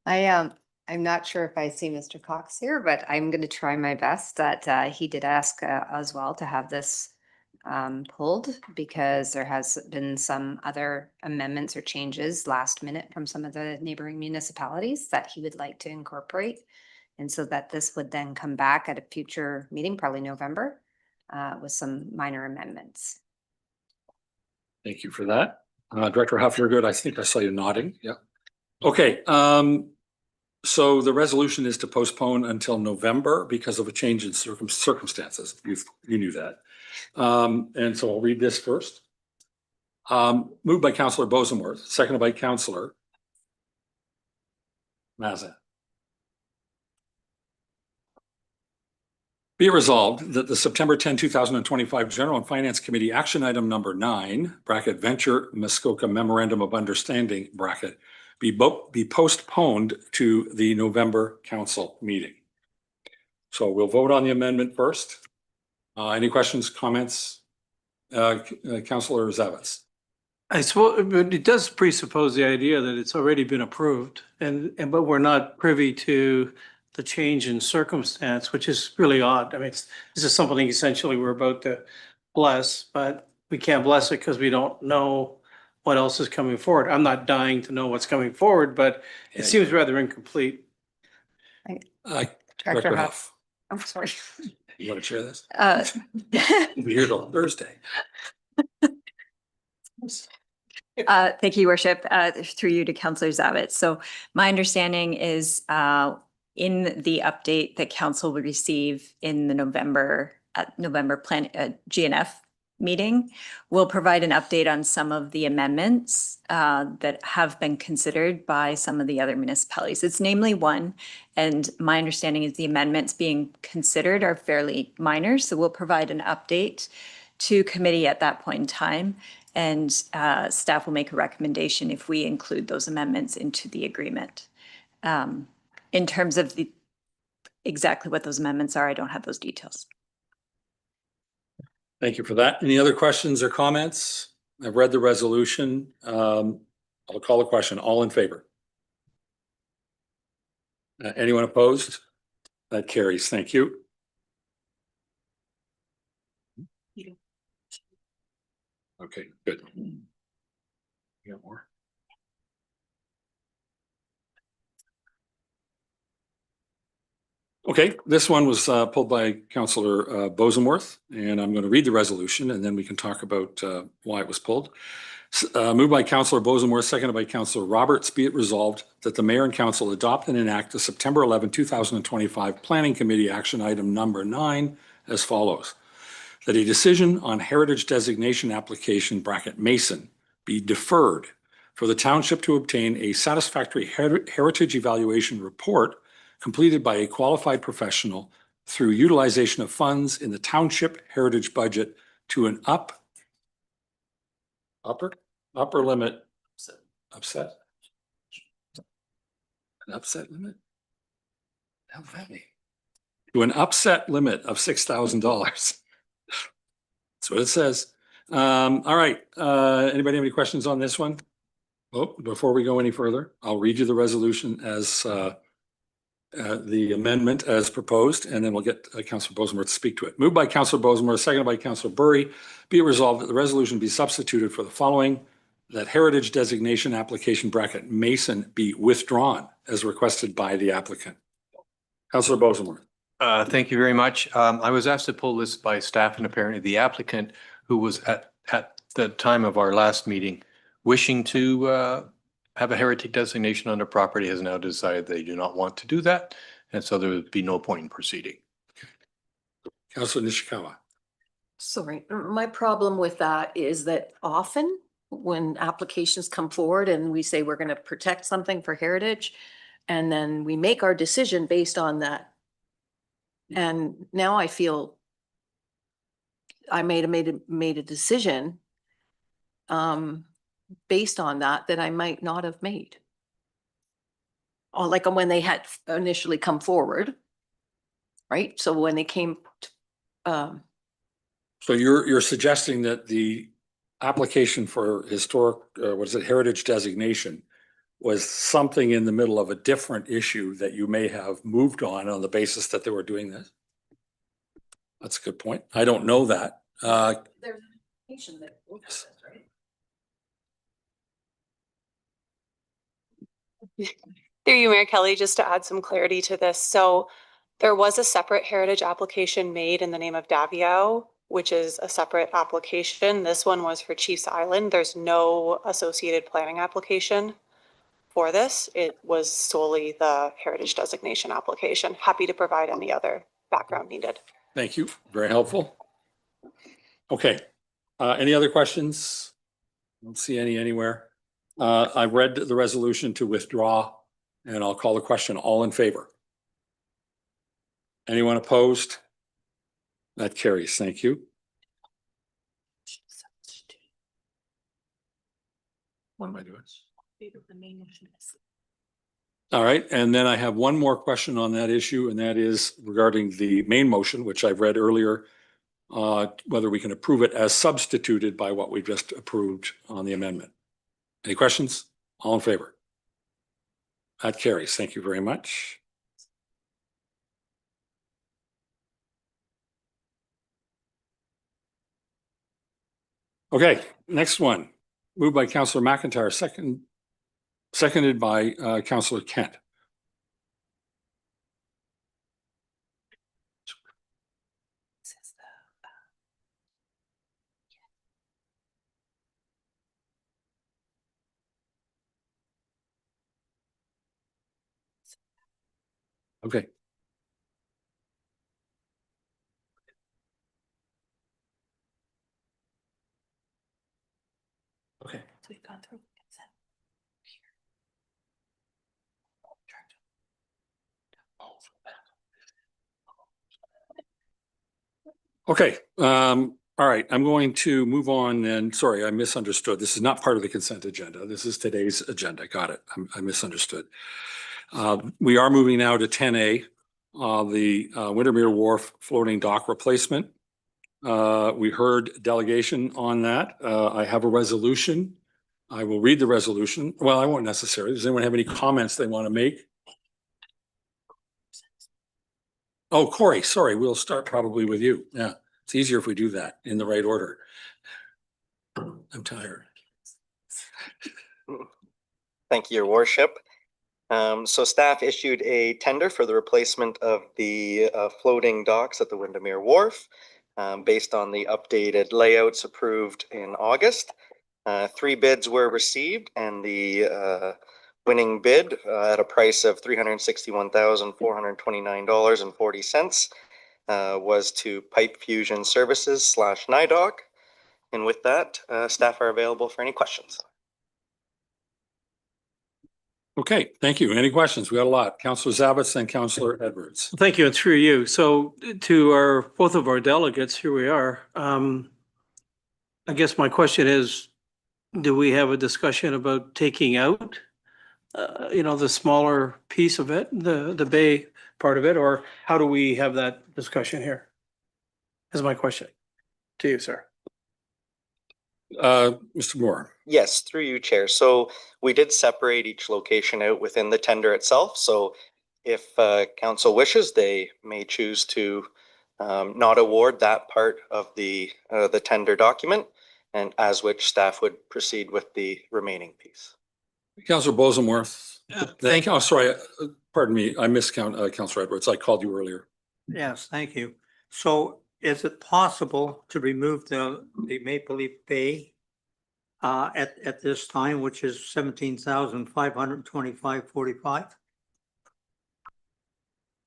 I'm not sure if I see Mr. Cox here, but I'm going to try my best. That he did ask as well to have this pulled because there has been some other amendments or changes last minute from some of the neighboring municipalities that he would like to incorporate. And so that this would then come back at a future meeting, probably November, with some minor amendments. Thank you for that. Director Huff, you're good. I think I saw you nodding. Yeah. Okay. So the resolution is to postpone until November because of a change in circumstances. You knew that. And so I'll read this first. Moved by Councillor Bosenworth, seconded by Councillor Mazan. Be it resolved that the September 10, 2025 General and Finance Committee action item number 9, bracket Venture Muskoka Memorandum of Understanding, bracket, be postponed to the November council meeting. So we'll vote on the amendment first. Any questions, comments? Councillor Zavitz. I suppose, but it does presuppose the idea that it's already been approved but we're not privy to the change in circumstance, which is really odd. I mean, this is something essentially we're about to bless, but we can't bless it because we don't know what else is coming forward. I'm not dying to know what's coming forward, but it seems rather incomplete. Director Huff. I'm sorry. You want to share this? We'll be here till Thursday. Thank you, Worship, through you to Councillor Zavitz. So my understanding is in the update that council will receive in the November plan GNF meeting, we'll provide an update on some of the amendments that have been considered by some of the other municipalities. It's namely one, and my understanding is the amendments being considered are fairly minor. So we'll provide an update to committee at that point in time, and staff will make a recommendation if we include those amendments into the agreement. In terms of exactly what those amendments are, I don't have those details. Thank you for that. Any other questions or comments? I've read the resolution. I'll call a question. All in favor? Anyone opposed? That carries. Thank you. Okay, good. You got more? Okay, this one was pulled by Councillor Bosenworth, and I'm going to read the resolution and then we can talk about why it was pulled. Moved by Councillor Bosenworth, seconded by Councillor Roberts. Be it resolved that the mayor and council adopt and enact the September 11, 2025 Planning Committee action item number 9 as follows. That a decision on heritage designation application bracket Mason be deferred for the township to obtain a satisfactory heritage evaluation report completed by a qualified professional through utilization of funds in the township heritage budget to an upper limit upset limit. How funny. To an upset limit of $6,000. That's what it says. All right. Anybody have any questions on this one? Oh, before we go any further, I'll read you the resolution as the amendment as proposed, and then we'll get Councillor Bosenworth to speak to it. Moved by Councillor Bosenworth, seconded by Councillor Burry. Be it resolved that the resolution be substituted for the following: that heritage designation application bracket Mason be withdrawn as requested by the applicant. Councillor Bosenworth. Thank you very much. I was asked to pull this by staff and apparently the applicant, who was at the time of our last meeting wishing to have a heritage designation on their property has now decided they do not want to do that. And so there would be no point in proceeding. Councillor Nishikawa. Sorry, my problem with that is that often when applications come forward and we say we're going to protect something for heritage, and then we make our decision based on that. And now I feel I made a decision based on that I might not have made. Or like when they had initially come forward, right? So when they came, So you're suggesting that the application for historic, what is it, heritage designation was something in the middle of a different issue that you may have moved on the basis that they were doing this? That's a good point. I don't know that. there's an application that looks at this, right? Through you, Mayor Kelly, just to add some clarity to this. So there was a separate heritage application made in the name of Davio, which is a separate application. This one was for Chiefs Island. There's no associated planning application for this. It was solely the heritage designation application. Happy to provide any other background needed. Thank you. Very helpful. Okay. Any other questions? I don't see any anywhere. I read the resolution to withdraw, and I'll call the question. All in favor? Anyone opposed? That carries. Thank you. What am I doing? All right, and then I have one more question on that issue, and that is regarding the main motion, which I've read earlier, whether we can approve it as substituted by what we just approved on the amendment. Any questions? All in favor? That carries. Thank you very much. Okay, next one. Moved by Councillor McIntyre, seconded by Councillor Kent. Okay. Okay. So we've gone through consent. Okay, all right, I'm going to move on then. Sorry, I misunderstood. This is not part of the consent agenda. This is today's agenda. Got it. I misunderstood. We are moving now to 10A, the Windermere Wharf floating dock replacement. We heard delegation on that. I have a resolution. I will read the resolution. Well, I won't necessarily. Does anyone have any comments they want to make? Oh, Corey, sorry, we'll start probably with you. Yeah, it's easier if we do that in the right order. I'm tired. Thank you, Your Worship. So staff issued a tender for the replacement of the floating docks at the Windermere Wharf based on the updated layouts approved in August. 3 bids were received, and the winning bid at a price of $361,429.40 was to Pipe Fusion Services / NIDOC. And with that, staff are available for any questions. Okay, thank you. Any questions? We got a lot. Councillor Zabitz and Councillor Edwards. Thank you, and through you. So to both of our delegates, here we are. I guess my question is, do we have a discussion about taking out, the smaller piece of it, the bay part of it, or how do we have that discussion here? Is my question to you, sir. Mr. Moore. Yes, through you, Chair. So we did separate each location out within the tender itself. So if council wishes, they may choose to not award that part of the tender document, and as which staff would proceed with the remaining piece. Councillor Bosenworth. Thank you. Oh, sorry. Pardon me. I missed Councillor Edwards. I called you earlier. Yes, thank you. So is it possible to remove the Maple Leaf Bay at this time, which is 17,525.45.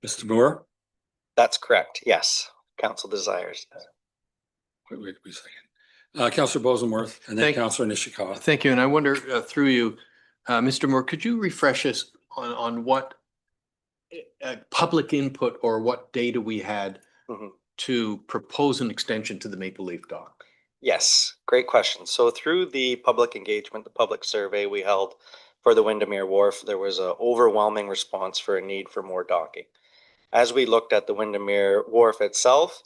Mr. Moore? That's correct. Yes, council desires. Wait a second. Councillor Bosenworth and then Thank- Councillor Nishikawa. Thank you. And I wonder through you, Mr. Moore, could you refresh us on what public input or what data we had Mhm. to propose an extension to the Maple Leaf dock? Yes, great question. So through the public engagement, the public survey we held for the Windermere Wharf, there was an overwhelming response for a need for more docking. As we looked at the Windermere Wharf itself,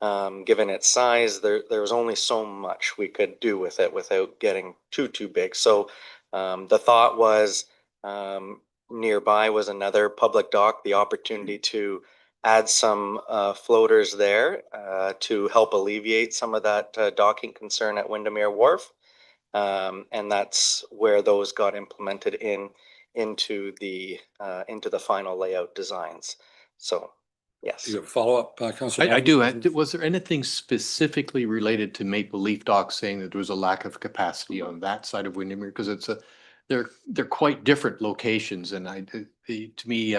given its size, there was only so much we could do with it without getting too big. So the thought was nearby was another public dock, the opportunity to add some floaters there to help alleviate some of that docking concern at Windermere Wharf. And that's where those got implemented into the final layout designs. So, yes. Do you have a follow-up, Councillor? I do. Was there anything specifically related to Maple Leaf dock saying that there was a lack of capacity on that side of Windermere? Because they're quite different locations, and to me,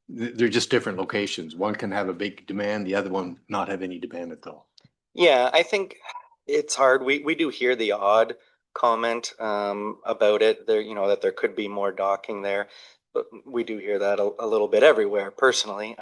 they're just different locations. One can have a big demand, the other one not have any demand at all. Yeah, I think it's hard. We do hear the odd comment about it there, that there could be more docking there, but we do hear that a little bit everywhere personally.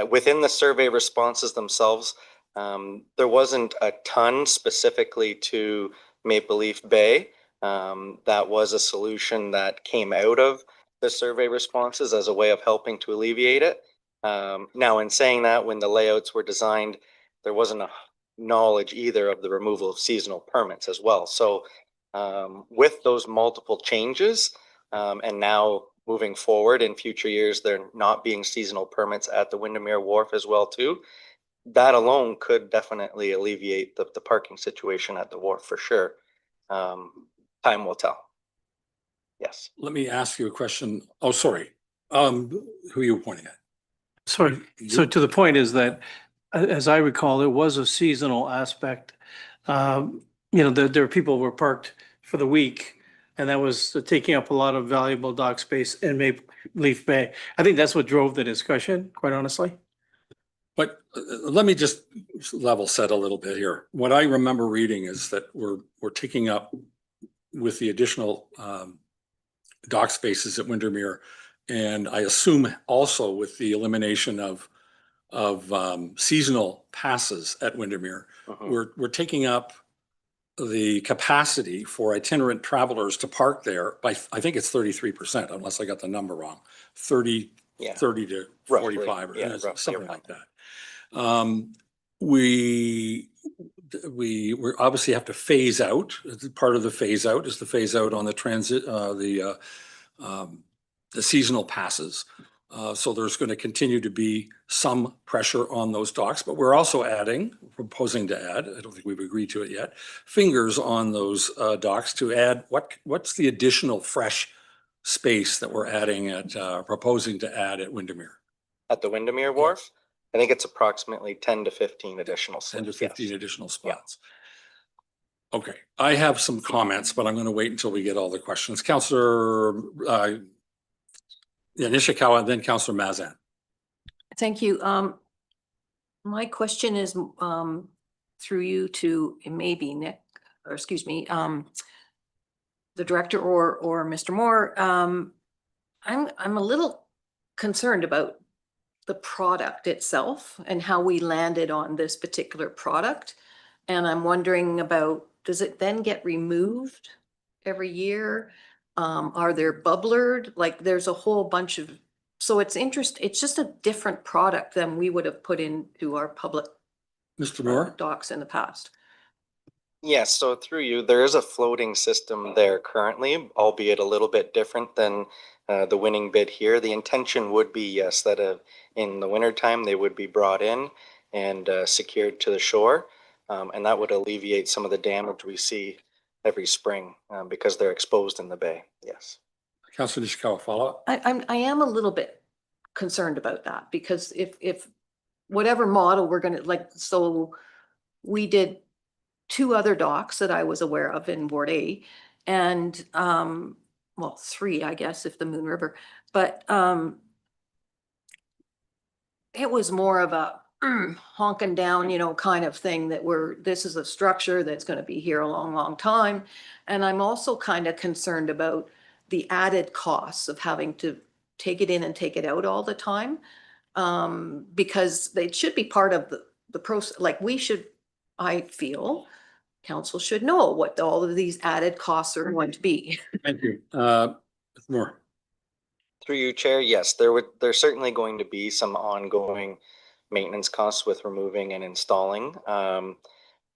Within the survey responses themselves, there wasn't a ton specifically to Maple Leaf Bay. That was a solution that came out of the survey responses as a way of helping to alleviate it. Now, in saying that, when the layouts were designed, there wasn't a knowledge either of the removal of seasonal permits as well. So with those multiple changes, and now moving forward in future years, there not being seasonal permits at the Windermere Wharf as well too, that alone could definitely alleviate the parking situation at the wharf for sure. Time will tell. Yes. Let me ask you a question. Oh, sorry. Who are you pointing at? Sorry. So to the point is that, as I recall, there was a seasonal aspect. There are people who were parked for the week, and that was taking up a lot of valuable dock space in Maple Leaf Bay. I think that's what drove the discussion, quite honestly. But let me just level set a little bit here. What I remember reading is that we're taking up with the additional dock spaces at Windermere, and I assume also with the elimination of seasonal passes at Windermere, we're taking up the capacity for itinerant travelers to park there by, I think it's 33%, unless I got the number wrong, 30 to 45 or something like that. We obviously have to phase out. Part of the phase out is the phase out on the transit, the seasonal passes. So there's going to continue to be some pressure on those docks, but we're also proposing to add, I don't think we've agreed to it yet, fingers on those docks to add, what's the additional fresh space that we're adding proposing to add at Windermere? At the Windermere Wharf? I think it's approximately 10 to 15 additional spots. 10 to 15 additional spots. Yeah. Okay, I have some comments, but I'm going to wait until we get all the questions. Councillor Nishikawa, then Councillor Mazan. Thank you. My question is through you to maybe Nick, or excuse me, the director or Mr. Moore. I'm a little concerned about the product itself and how we landed on this particular product. And I'm wondering about, does it then get removed every year? Are there bubblered? Like there's a whole bunch of, so it's just a different product than we would have put into our public Mr. Moore? docks in the past. Yes, so through you, there is a floating system there currently, albeit a little bit different than the winning bid here. The intention would be, yes, that in the wintertime, they would be brought in and secured to the shore. And that would alleviate some of the damage we see every spring because they're exposed in the bay. Yes. Councillor Nishikawa, follow-up? I am a little bit concerned about that because if whatever model we're gonna so we did two other docks that I was aware of in Ward A. And, well, three, I guess, if the Moon River, but, it was more of a honking down, you know, kind of thing that this is a structure that's gonna be here a long, long time. And I'm also kind of concerned about the added costs of having to take it in and take it out all the time. Because they should be part of the process, like we should, I feel, council should know what all of these added costs are going to be. Thank you. More. Through you, Chair, yes, there's certainly going to be some ongoing maintenance costs with removing and installing.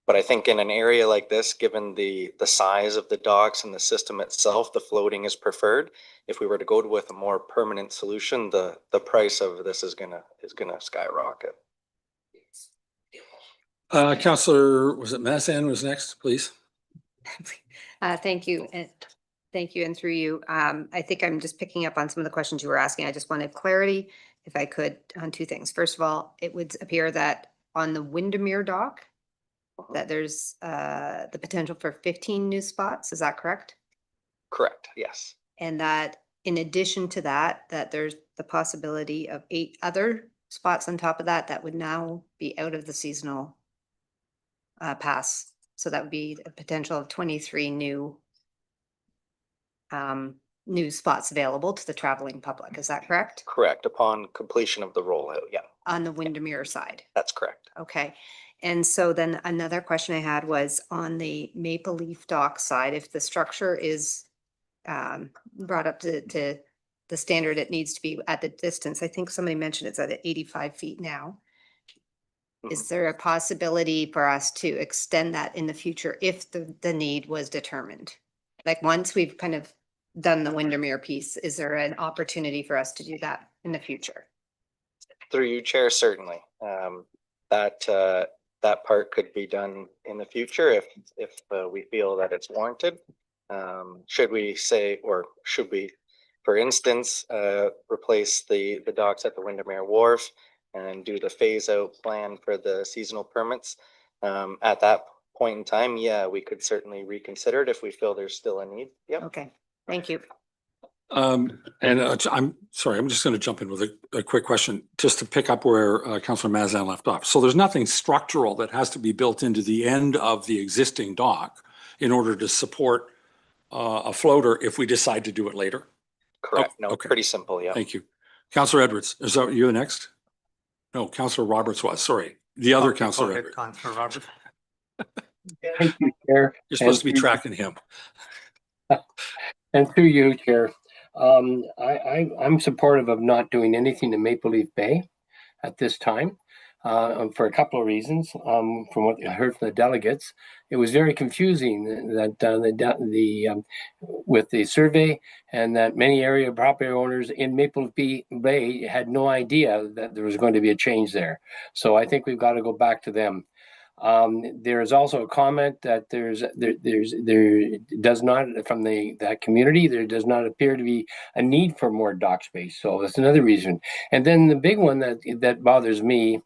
But I think in an area like this, given the size of the docks and the system itself, the floating is preferred. If we were to go with a more permanent solution, the price of this is gonna skyrocket. Councillor, was it Mazan was next, please? Thank you. And thank you. And through you, I think I'm just picking up on some of the questions you were asking. I just wanted clarity, if I could, on two things. First of all, it would appear that on the Windermere dock, that there's the potential for 15 new spots. Is that correct? Correct, yes. And that in addition to that, that there's the possibility of 8 other spots on top of that that would now be out of the seasonal pass. So that would be a potential of 23 new spots available to the traveling public. Is that correct? Correct, upon completion of the rollout, yeah. On the Windermere side? That's correct. Okay. And so then another question I had was on the Maple Leaf dock side, if the structure is brought up to the standard it needs to be at the distance, I think somebody mentioned it's at 85 feet now. Is there a possibility for us to extend that in the future if the need was determined? Like once we've kind of done the Windermere piece, is there an opportunity for us to do that in the future? Through you, Chair, certainly. That part could be done in the future if we feel that it's warranted. Should we say, or should we, for instance, replace the docks at the Windermere Wharf and do the phase out plan for the seasonal permits? At that point in time, yeah, we could certainly reconsider it if we feel there's still a need. Yep. Okay, thank you. And I'm sorry, I'm just going to jump in with a quick question, just to pick up where Councillor Mazan left off. So there's nothing structural that has to be built into the end of the existing dock in order to support a floater if we decide to do it later? Correct. Oh, No, okay. pretty simple, yeah. Thank you. Councillor Edwards, is that you next? No, Councillor Roberts was, sorry. The other Councillor Edwards. Councillor Roberts. Thank you, Chair. You're supposed to be tracking him. And through you, Chair, I'm supportive of not doing anything to Maple Leaf Bay at this time for a couple of reasons. From what I heard from the delegates, it was very confusing that with the survey, and that many area property owners in Maple Leaf Bay had no idea that there was going to be a change there. So I think we've got to go back to them. There is also a comment that there does not, from that community, there does not appear to be a need for more dock space. So that's another reason. And then the big one that bothers me,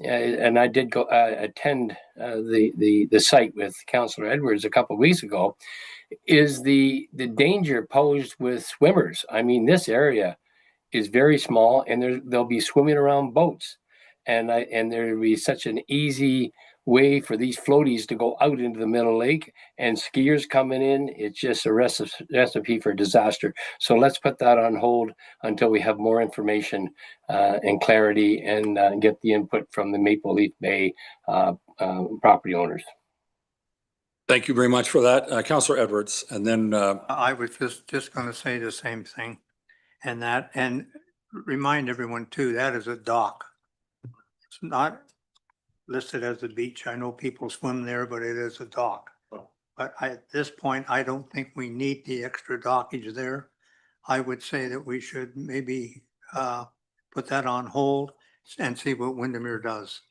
and I did go attend the site with Councillor Edwards a couple of weeks ago, is the danger posed with swimmers. I mean, this area is very small, and they'll be swimming around boats, and there'll be such an easy way for these floaties to go out into the middle lake, and skiers coming in. It's just a recipe for disaster. So let's put that on hold until we have more information and clarity, and get the input from the Maple Leaf Bay property owners. Thank you very much for that, Councillor Edwards. And then I was just going to say the same thing, and remind everyone too, that is a dock. It's not listed as a beach. I know people swim there, but it is a dock. But at this point, I don't think we need the extra dockage there. I would say that we should maybe put that on hold and see what Windermere does.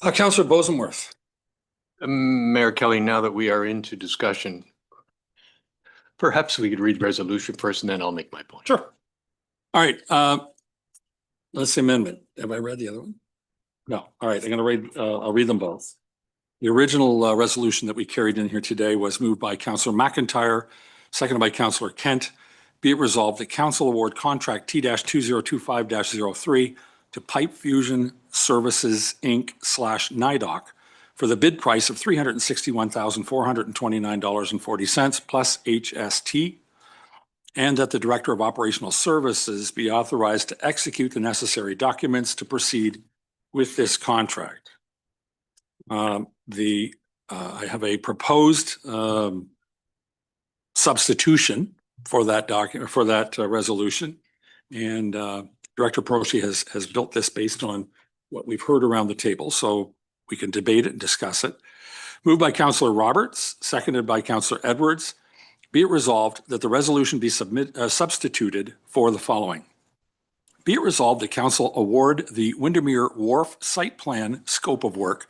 Councillor Bosenworth. Mayor Kelly, now that we are into discussion, perhaps we could read the resolution first and then I'll make my point. Sure. All right. Let's see, amendment. Have I read the other one? No. All right. I'm going to read, I'll read them both. The original resolution that we carried in here today was moved by Councillor McIntyre, seconded by Councillor Kent. Be it resolved that council award contract T-2025-03 to Pipe Fusion Services, Inc. /NIDOC for the bid price of $361,429.40 plus HST, and that the Director of Operational Services be authorized to execute the necessary documents to proceed with this contract. I have a proposed substitution for that document, for that resolution. And Director Proshi has built this based on what we've heard around the table, so we can debate it and discuss it. Moved by Councillor Roberts, seconded by Councillor Edwards. Be it resolved that the resolution be substituted for the following. Be it resolved that council award the Windermere Wharf site plan scope of work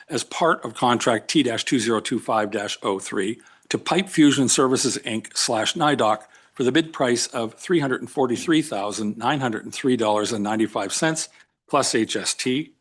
as part of contract T-2025-03 to Pipe Fusion Services, Inc. /NIDOC for the bid price of $343,903.95 plus HST.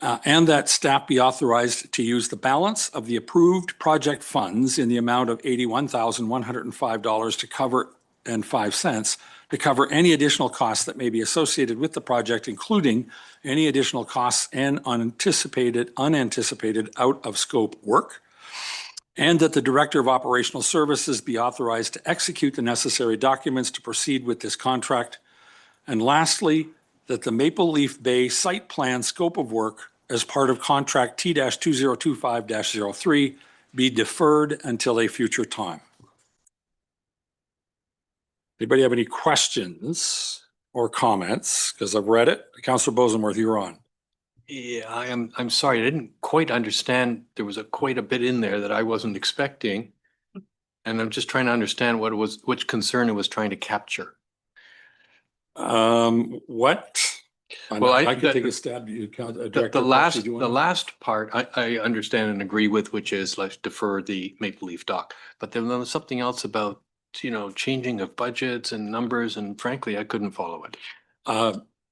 And that staff be authorized to use the balance of the approved project funds in the amount of $81,105 to cover and 5 cents to cover any additional costs that may be associated with the project, including any additional costs and unanticipated out of scope work. And that the Director of Operational Services be authorized to execute the necessary documents to proceed with this contract. And lastly, that the Maple Leaf Bay site plan scope of work as part of contract T-2025-03 be deferred until a future time. Anybody have any questions or comments? Because I've read it. Councillor Bosenworth, you're on. Yeah, I'm sorry, I didn't quite understand. There was quite a bit in there that I wasn't expecting. And I'm just trying to understand what it was, which concern it was trying to capture. What? Well, I could take a stab at you, Director. The last part I understand and agree with, which is let's defer the Maple Leaf dock. But then there was something else about, you know, changing of budgets and numbers, and frankly, I couldn't follow it.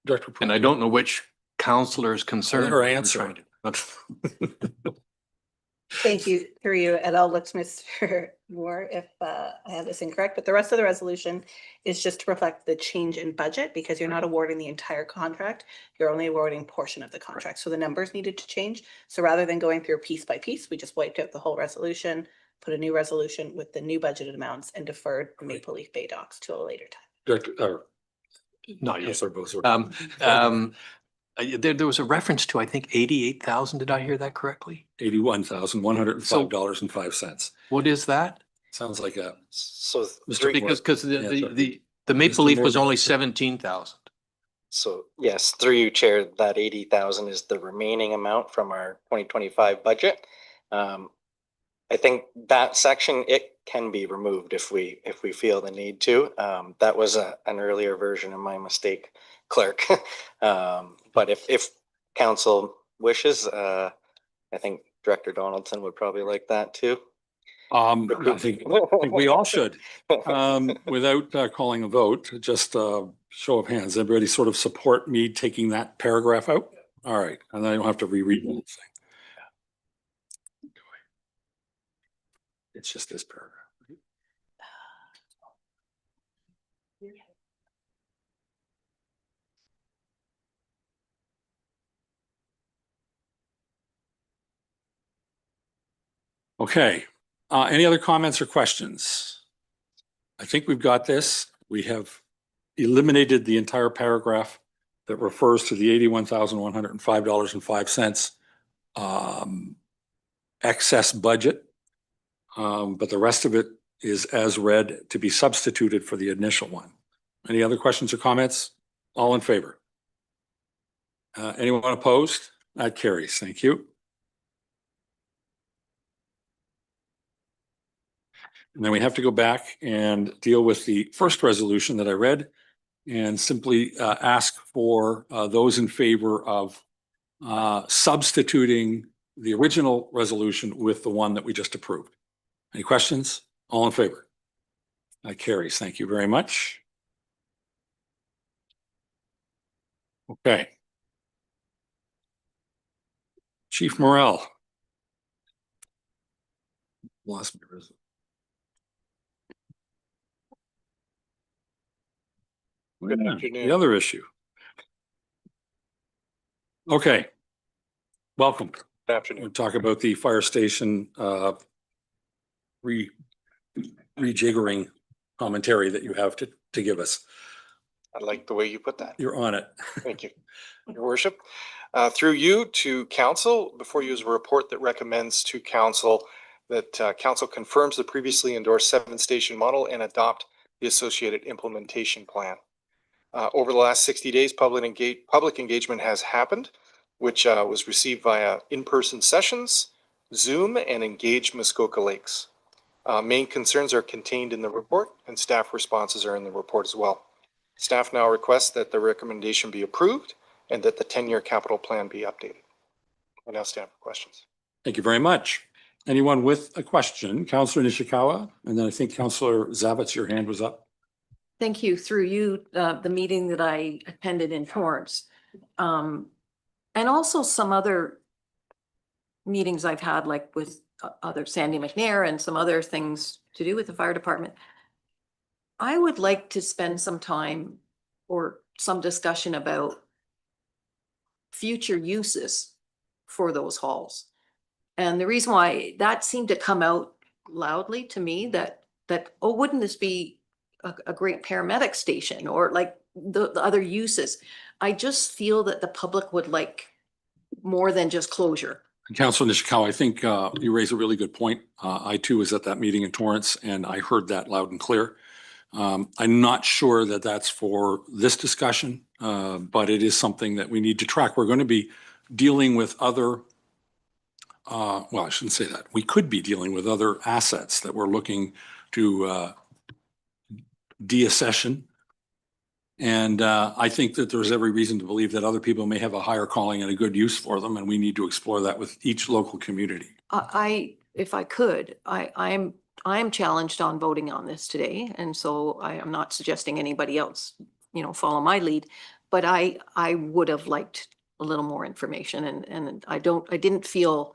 Director, and I don't know which councillor's concern. Her answer. Thank you, through you, and I'll look to Mr. Moore if I have this incorrect, but the rest of the resolution is just to reflect the change in budget because you're not awarding the entire contract, you're only awarding portion of the contract. So the numbers needed to change. So rather than going through piece by piece, we just wiped out the whole resolution, put a new resolution with the new budgeted amounts and deferred the Maple Leaf Bay docks to a later time. Director, not yet. Yes, There was a reference to, I think, 88,000. Did I hear that correctly? $81,105.05. What is that? Sounds like a. So Because the Maple Leaf was only 17,000. So yes, through you, Chair, that 80,000 is the remaining amount from our 2025 budget. I think that section, it can be removed if we feel the need to. That was an earlier version of my mistake, clerk. But if council wishes, I think Director Donaldson would probably like that too. I think we all should. Without calling a vote, just show of hands. Everybody sort of support me taking that paragraph out? All right, and then I don't have to reread the whole thing. It's just this paragraph. Okay, any other comments or questions? I think we've got this. We have eliminated the entire paragraph that refers to the $81,105.05 excess budget. But the rest of it is as read to be substituted for the initial one. Any other questions or comments? All in favor? Anyone opposed? That carries. Thank you. And then we have to go back and deal with the first resolution that I read and simply ask for those in favor of substituting the original resolution with the one that we just approved. Any questions? All in favor? That carries. Thank you very much. Okay. Chief Morrell. Lost me. Good The afternoon. other issue. Okay. Welcome. Good afternoon. We'll talk about the fire station rejiggering commentary that you have to give us. I like the way you put that. You're on it. Thank you, Your Worship. Through you to council, before you is a report that recommends to council that council confirms the previously endorsed 7-station model and adopt the associated implementation plan. Over the last 60 days, public engagement has happened, which was received via in-person sessions, Zoom, and Engage Muskoka Lakes. Main concerns are contained in the report, and staff responses are in the report as well. Staff now requests that the recommendation be approved and that the 10-year capital plan be updated. I now stand for questions. Thank you very much. Anyone with a question? Councillor Nishikawa, and then I think Councillor Zavitz, your hand was up. Thank you. Through you, the meeting that I attended in Torrance. And also some other meetings I've had, like with other Sandy McNair and some other things to do with the fire department. I would like to spend some time or some discussion about future uses for those halls. And the reason why that seemed to come out loudly to me that, oh, wouldn't this be a great paramedic station or like the other uses? I just feel that the public would like more than just closure. Councillor Nishikawa, I think you raise a really good point. I too was at that meeting in Torrance and I heard that loud and clear. I'm not sure that that's for this discussion, but it is something that we need to track. We're going to be dealing with other, well, I shouldn't say that. We could be dealing with other assets that we're looking to deaccession. And I think that there's every reason to believe that other people may have a higher calling and a good use for them, and we need to explore that with each local community. If I could, I am challenged on voting on this today, and so I am not suggesting anybody else, follow my lead. But I would have liked a little more information, and I didn't feel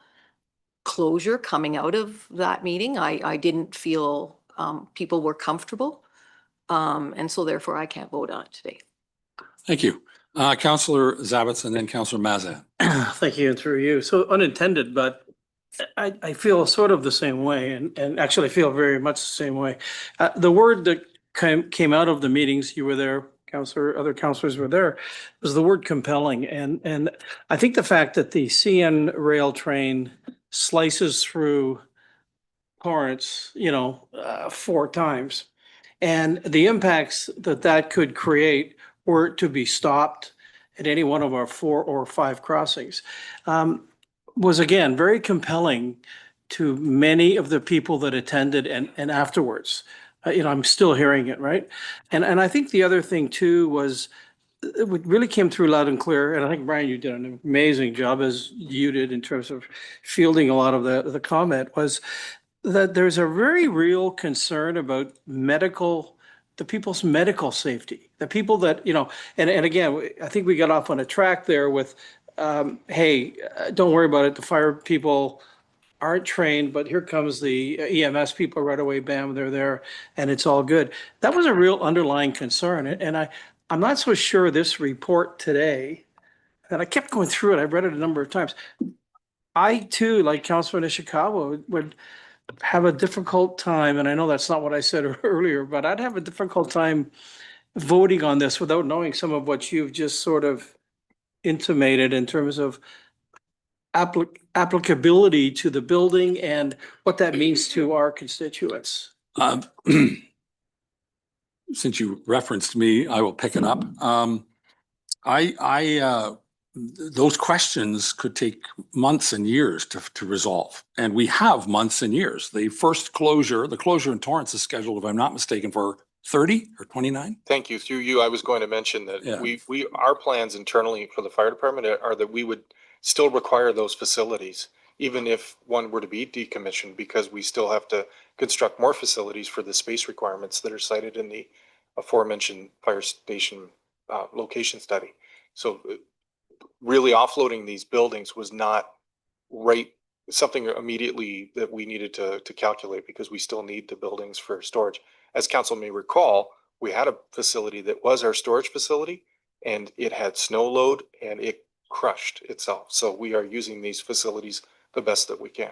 closure coming out of that meeting. I didn't feel people were comfortable, and so therefore I can't vote on it today. Thank you. Councillor Zavitz and then Councillor Mazza. Thank you, and through you. So unintended, but I feel sort of the same way and actually feel very much the same way. The word that came out of the meetings, you were there, Councillor, other councillors were there, was the word compelling. And I think the fact that the CN rail train slices through Torrance, 4 times, and the impacts that could create were to be stopped at any one of our 4 or 5 crossings, was again very compelling to many of the people that attended and afterwards. I'm still hearing it, right? And I think the other thing too was it really came through loud and clear. And I think, Brian, you did an amazing job, as you did, in terms of fielding a lot of the comment, was that there's a very real concern about the people's medical safety, the people that, and again, I think we got off on a track there with, hey, don't worry about it. The fire people aren't trained, but here comes the EMS people right away. Bam, they're there and it's all good. That was a real underlying concern. And I'm not so sure this report today, and I kept going through it. I've read it a number of times. I too, like Councillor Nishikawa, would have a difficult time, and I know that's not what I said earlier, but I'd have a difficult time voting on this without knowing some of what you've just sort of intimated in terms of applicability to the building and what that means to our constituents. Since you referenced me, I will pick it up. Those questions could take months and years to resolve, and we have months and years. The closure in Torrance is scheduled, if I'm not mistaken, for 30 or 29. Thank you. Through you, I was going to mention that our plans internally for the fire department are that we would still require those facilities, even if one were to be decommissioned, because we still have to construct more facilities for the space requirements that are cited in the aforementioned fire station location study. So really offloading these buildings was not something immediately that we needed to calculate because we still need the buildings for storage. As council may recall, we had a facility that was our storage facility and it had snow load and it crushed itself. So we are using these facilities the best that we can.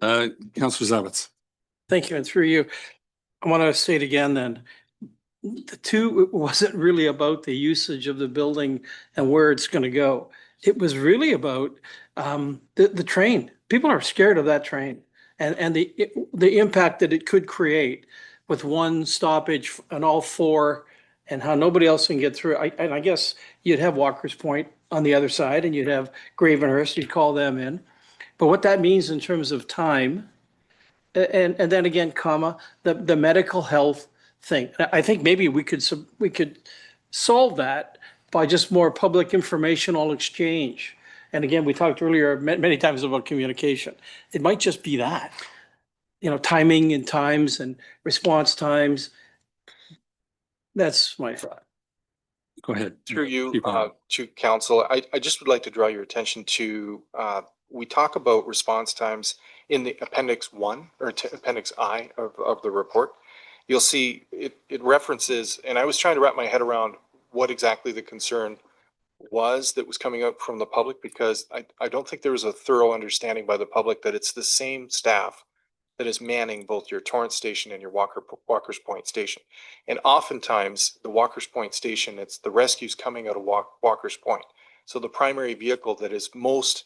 Councillor Zavitz. Thank you. And through you, I want to say it again then. The two wasn't really about the usage of the building and where it's going to go. It was really about the train. People are scared of that train and the impact that it could create with one stoppage on all four and how nobody else can get through. And I guess you'd have Walker's Point on the other side and you'd have Gravenhurst, you'd call them in. But what that means in terms of time, and then again, comma, the medical health thing. I think maybe we could solve that by just more public informational exchange. And again, we talked earlier many times about communication. It might just be that, timing and times and response times. That's my thought. Go ahead. Through you to council, I just would like to draw your attention to, we talk about response times in the appendix 1 or appendix I of the report. You'll see it references, and I was trying to wrap my head around what exactly the concern was that was coming out from the public, because I don't think there was a thorough understanding by the public that it's the same staff that is manning both your Torrance station and your Walker's Point station. And oftentimes the Walker's Point station, it's the rescues coming out of Walker's Point. So the primary vehicle that is most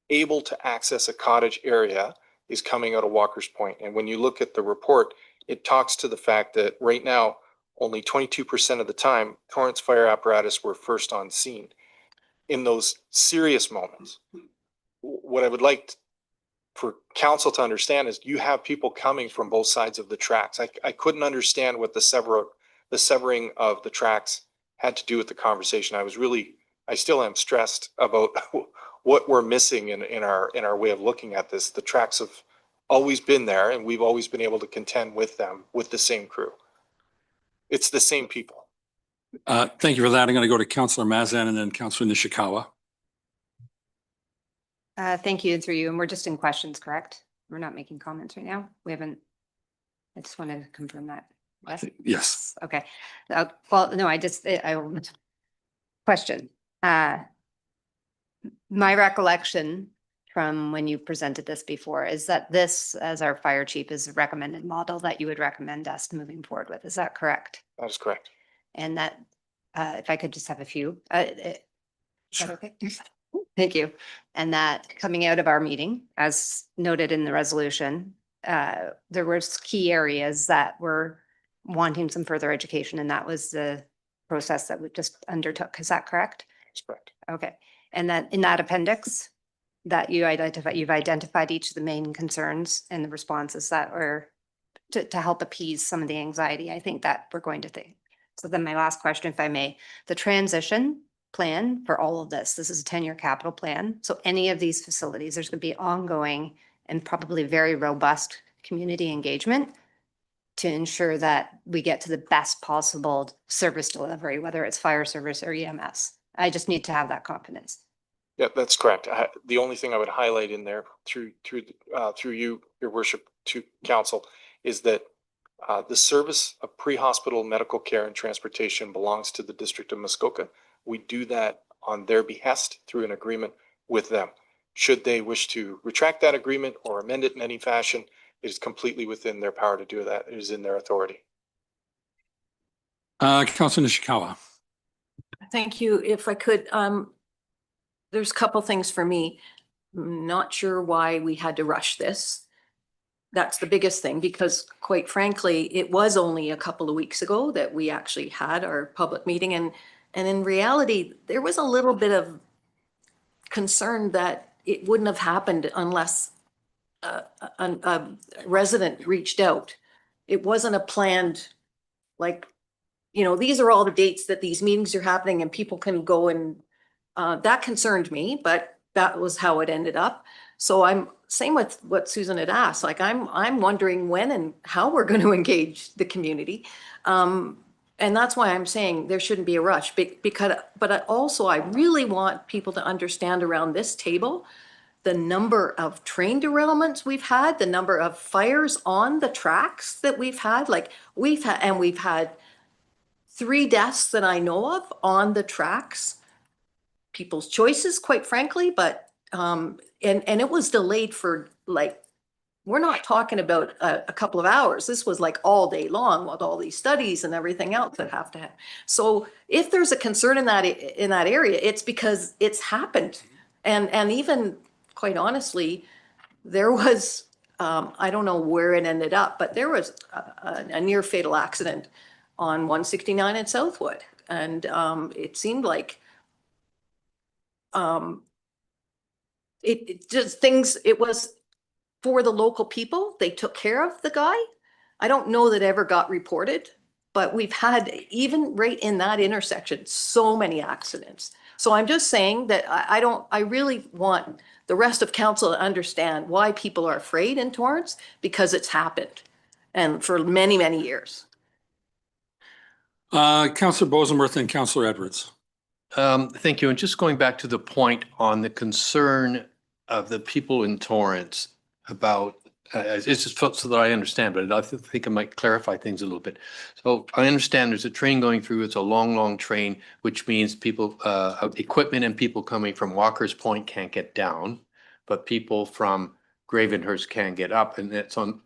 able to access a cottage area is coming out of Walker's Point. And when you look at the report, it talks to the fact that right now, only 22% of the time, Torrance fire apparatus were first on scene. In those serious moments, what I would like for council to understand is you have people coming from both sides of the tracks. I couldn't understand what the severing of the tracks had to do with the conversation. I still am stressed about what we're missing in our way of looking at this. The tracks have always been there and we've always been able to contend with them with the same crew. It's the same people. Thank you for that. I'm going to go to Councillor Mazan and then Councillor Nishikawa. Thank you, and through you. And we're just in questions, correct? We're not making comments right now. We haven't. I just want to confirm that. Yes. Yes. Okay. Well, no, I question. My recollection from when you presented this before is that this, as our fire chief, is a recommended model that you would recommend us moving forward with. Is that correct? That is correct. And that, if I could just have a few, is that okay? Thank you. And that coming out of our meeting, as noted in the resolution, there was key areas that were wanting some further education, and that was the process that we just undertook. Is that correct? That's correct. Okay. And that in that appendix that you've identified each of the main concerns and the responses that were to help appease some of the anxiety, I think that we're going to think. So then my last question, if I may, the transition plan for all of this is a 10-year capital plan. So any of these facilities, there's going to be ongoing and probably very robust community engagement to ensure that we get to the best possible service delivery, whether it's fire service or EMS. I just need to have that confidence. Yeah, that's correct. The only thing I would highlight in there through you, your worship, to council, is that the service of pre-hospital medical care and transportation belongs to the District of Muskoka. We do that on their behest through an agreement with them. Should they wish to retract that agreement or amend it in any fashion, it is completely within their power to do that. It is in their authority. Councillor Nishikawa. Thank you. If I could, there's a couple things for me. I'm not sure why we had to rush this. That's the biggest thing, because quite frankly, it was only a couple of weeks ago that we actually had our public meeting. And in reality, there was a little bit of concern that it wouldn't have happened unless a resident reached out. It wasn't a planned, like, these are all the dates that these meetings are happening and people can go and that concerned me, but that was how it ended up. So I'm same with what Susan had asked, like I'm wondering when and how we're going to engage the community. And that's why I'm saying there shouldn't be a rush because, but I really want people to understand around this table, the number of train derailments we've had, the number of fires on the tracks that we've had, we've had 3 deaths that I know of on the tracks. People's choices, quite frankly, but, and it was delayed for we're not talking about a couple of hours. This was all day long with all these studies and everything else that have to happen. So if there's a concern in that area, it's because it's happened. And even quite honestly, there was, I don't know where it ended up, but there was a near fatal accident on 169 in Southwood. And it seemed like it just it was for the local people. They took care of the guy. I don't know that ever got reported, but we've had, even right in that intersection, so many accidents. So I'm just saying that I really want the rest of council to understand why people are afraid in Torrance, because it's happened and for many, many years. Councillor Bosenworth and Councillor Edwards. Thank you. And just going back to the point on the concern of the people in Torrance about, it's just so that I understand, but I think I might clarify things a little bit. So I understand there's a train going through. It's a long, long train, which means people, equipment and people coming from Walker's Point can't get down, but people from Gravenhurst can get up, and it's on.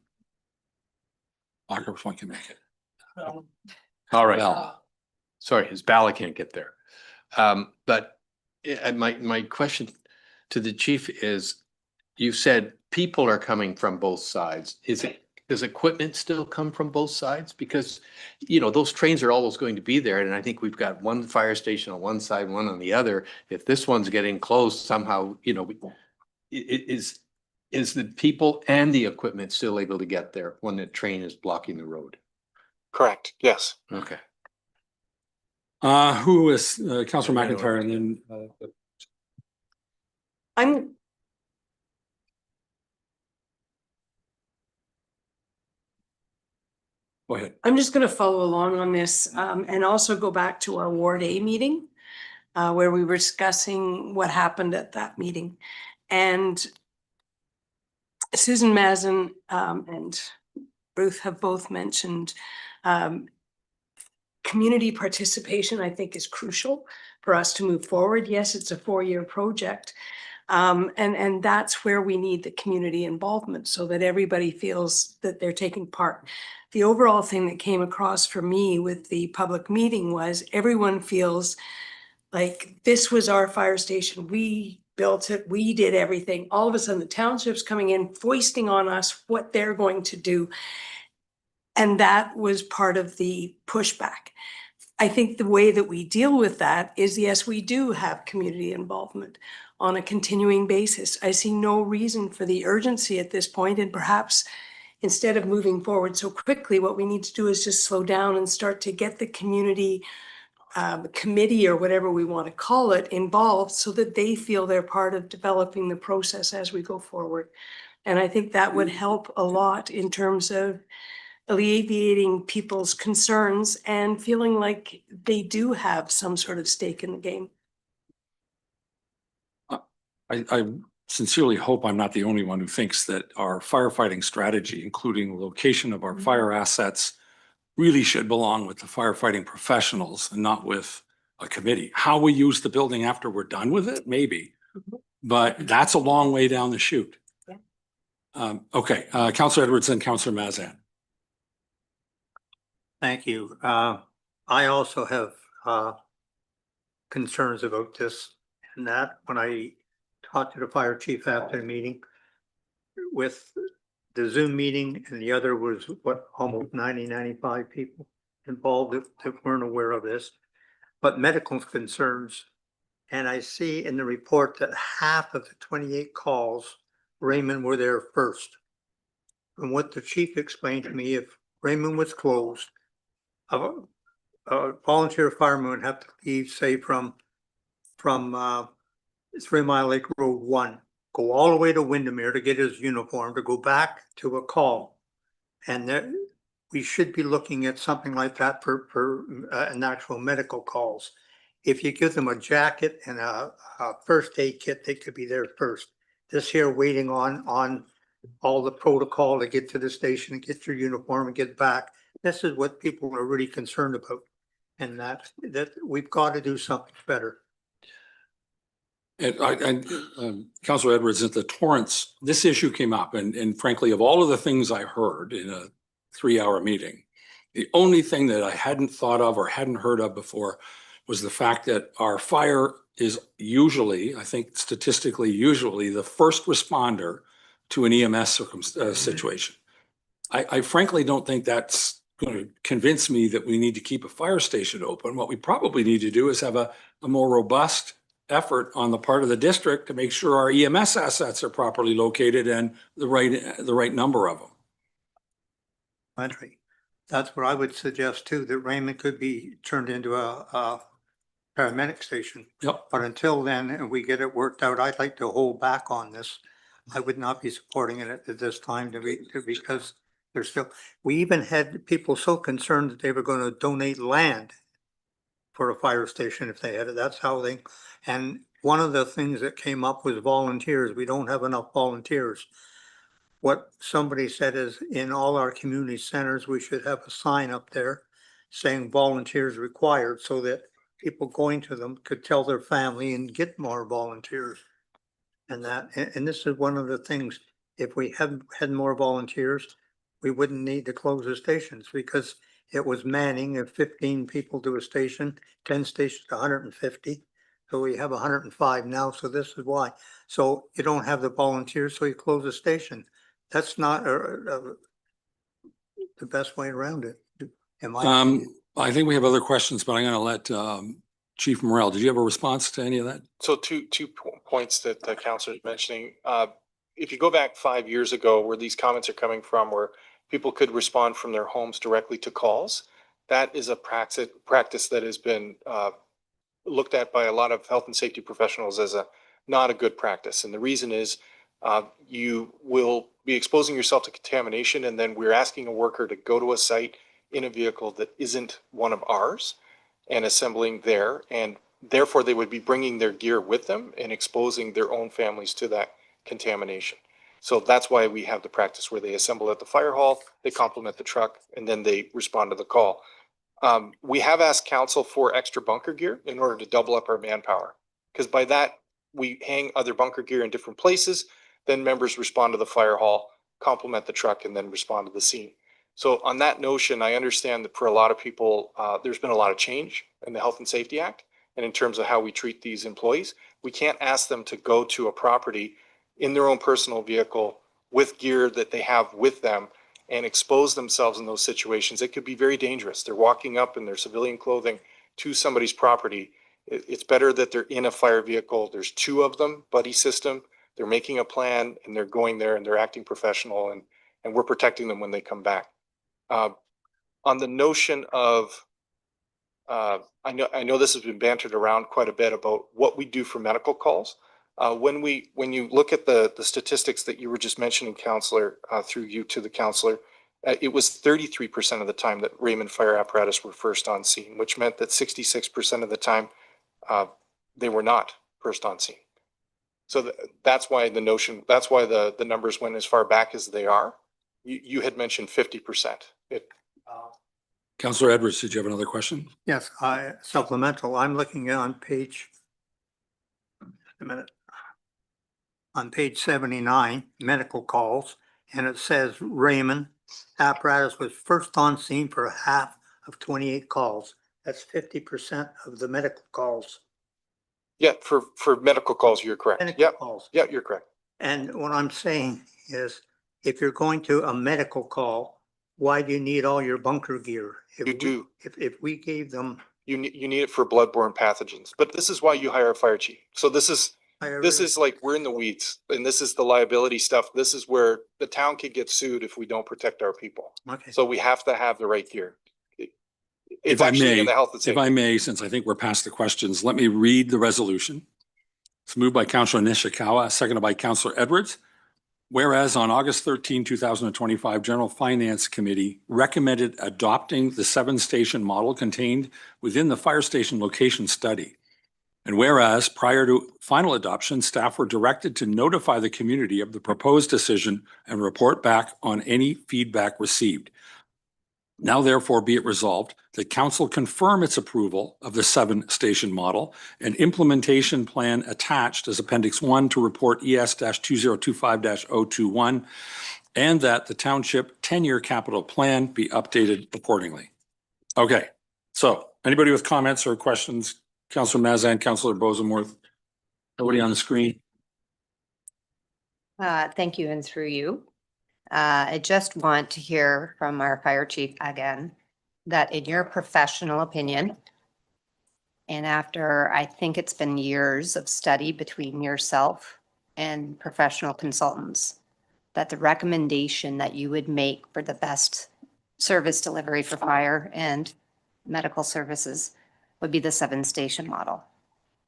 Walker's Point can make it. All right. Bell. Sorry, his Bala can't get there. But my question to the chief is, you said people are coming from both sides. Does equipment still come from both sides? Because, those trains are always going to be there. And I think we've got one fire station on one side, one on the other. If this one's getting close somehow, is the people and the equipment still able to get there when the train is blocking the road? Correct. Yes. Okay. Who is Councillor McIntyre, and then go ahead. I'm just going to follow along on this and also go back to our Ward A meeting where we were discussing what happened at that meeting. And Susan Mazin and Ruth have both mentioned community participation, I think, is crucial for us to move forward. Yes, it's a 4-year project. And that's where we need the community involvement so that everybody feels that they're taking part. The overall thing that came across for me with the public meeting was everyone feels like this was our fire station. We built it. We did everything. All of a sudden the township's coming in, foisting on us what they're going to do. And that was part of the pushback. I think the way that we deal with that is, yes, we do have community involvement on a continuing basis. I see no reason for the urgency at this point, and perhaps instead of moving forward so quickly, what we need to do is just slow down and start to get the community committee or whatever we want to call it involved so that they feel they're part of developing the process as we go forward. And I think that would help a lot in terms of alleviating people's concerns and feeling like they do have some sort of stake in the game. I sincerely hope I'm not the only one who thinks that our firefighting strategy, including the location of our fire assets, really should belong with the firefighting professionals and not with a committee. How we use the building after we're done with it, maybe, but that's a long way down the chute. Okay, Councillor Edwards and Councillor Mazan. Thank you. I also have concerns about this, and that when I talked to the fire chief after the meeting, with the Zoom meeting, and the other was almost 95 people involved that weren't aware of this, but medical concerns. And I see in the report that half of the 28 calls, Raymond were there first. From what the chief explained to me, if Raymond was closed, a volunteer fireman would have to leave, say, from 3 Mile Lake Road 1, go all the way to Windermere to get his uniform, to go back to a call. And we should be looking at something like that for an actual medical calls. If you give them a jacket and a first aid kit, they could be there first. This here waiting on all the protocol to get to the station and get your uniform and get back. This is what people are really concerned about. And that we've got to do something better. And Councilor Edwards, at the Torrance, this issue came up, and frankly, of all of the things I heard in a 3-hour meeting, the only thing that I hadn't thought of or hadn't heard of before was the fact that our fire is usually, I think statistically, usually the first responder to an EMS situation. I frankly don't think that's going to convince me that we need to keep a fire station open. What we probably need to do is have a more robust effort on the part of the district to make sure our EMS assets are properly located and the right number of them. That's what I would suggest too, that Raymond could be turned into a paramedic station. Yep. But until then, and we get it worked out, I'd like to hold back on this. I would not be supporting it at this time because there's still, we even had people so concerned that they were going to donate land for a fire station if they had it. That's how they, and one of the things that came up was volunteers. We don't have enough volunteers. What somebody said is in all our community centers, we should have a sign up there saying volunteers required so that people going to them could tell their family and get more volunteers. And this is one of the things, if we had more volunteers, we wouldn't need to close the stations because it was manning of 15 people to a station, 10 stations to 150. So we have 105 now. So this is why. So you don't have the volunteers, so you close the station. That's not the best way around it. I think we have other questions, but I'm going to let Chief Morrell. Did you have a response to any of that? So two points that the councilor is mentioning. If you go back 5 years ago, where these comments are coming from, where people could respond from their homes directly to calls, that is a practice that has been looked at by a lot of health and safety professionals as not a good practice. And the reason is you will be exposing yourself to contamination, and then we're asking a worker to go to a site in a vehicle that isn't one of ours and assembling there, and therefore they would be bringing their gear with them and exposing their own families to that contamination. So that's why we have the practice where they assemble at the fire hall, they complement the truck, and then they respond to the call. We have asked council for extra bunker gear in order to double up our manpower, because by that we hang other bunker gear in different places, then members respond to the fire hall, complement the truck, and then respond to the scene. So on that notion, I understand that for a lot of people, there's been a lot of change in the Health and Safety Act. And in terms of how we treat these employees, we can't ask them to go to a property in their own personal vehicle with gear that they have with them and expose themselves in those situations. It could be very dangerous. They're walking up in their civilian clothing to somebody's property. It's better that they're in a fire vehicle. There's 2 of them, buddy system. They're making a plan and they're going there and they're acting professional, and we're protecting them when they come back. On the notion of, I know this has been bantered around quite a bit about what we do for medical calls. When you look at the statistics that you were just mentioning, Councillor, through you to the councillor, it was 33% of the time that Raymond fire apparatus were first on scene, which meant that 66% of the time they were not first on scene. So that's why the numbers went as far back as they are. You had mentioned 50%. Councillor Edwards, did you have another question? Yes, supplemental. I'm looking on page, on page 79, medical calls, and it says Raymond apparatus was first on scene for half of 28 calls. That's 50% of the medical calls. Yeah, for medical calls, you're correct. Medical calls. Yeah, you're correct. And what I'm saying is, if you're going to a medical call, why do you need all your bunker gear? If we gave them, you need it for bloodborne pathogens. But this is why you hire a fire chief. So this is like, we're in the weeds, and this is the liability stuff. This is where the town could get sued if we don't protect our people. Okay. So we have to have the right gear. If I may, since I think we're past the questions, let me read the resolution. It's moved by Councillor Nishikawa, seconded by Councillor Edwards. Whereas on August 13, 2025, General Finance Committee recommended adopting the 7-station model contained within the fire station location study. And whereas prior to final adoption, staff were directed to notify the community of the proposed decision and report back on any feedback received. Now therefore be it resolved that council confirm its approval of the 7-station model and implementation plan attached as Appendix 1 to Report ES-2025-021, and that the township 10-year capital plan be updated accordingly. Okay, so anybody with comments or questions? Councillor Mazan, Councillor Bosenworth, nobody on the screen? Thank you, and through you. I just want to hear from our fire chief again, that in your professional opinion, and after I think it's been years of study between yourself and professional consultants, that the recommendation that you would make for the best service delivery for fire and medical services would be the 7-station model.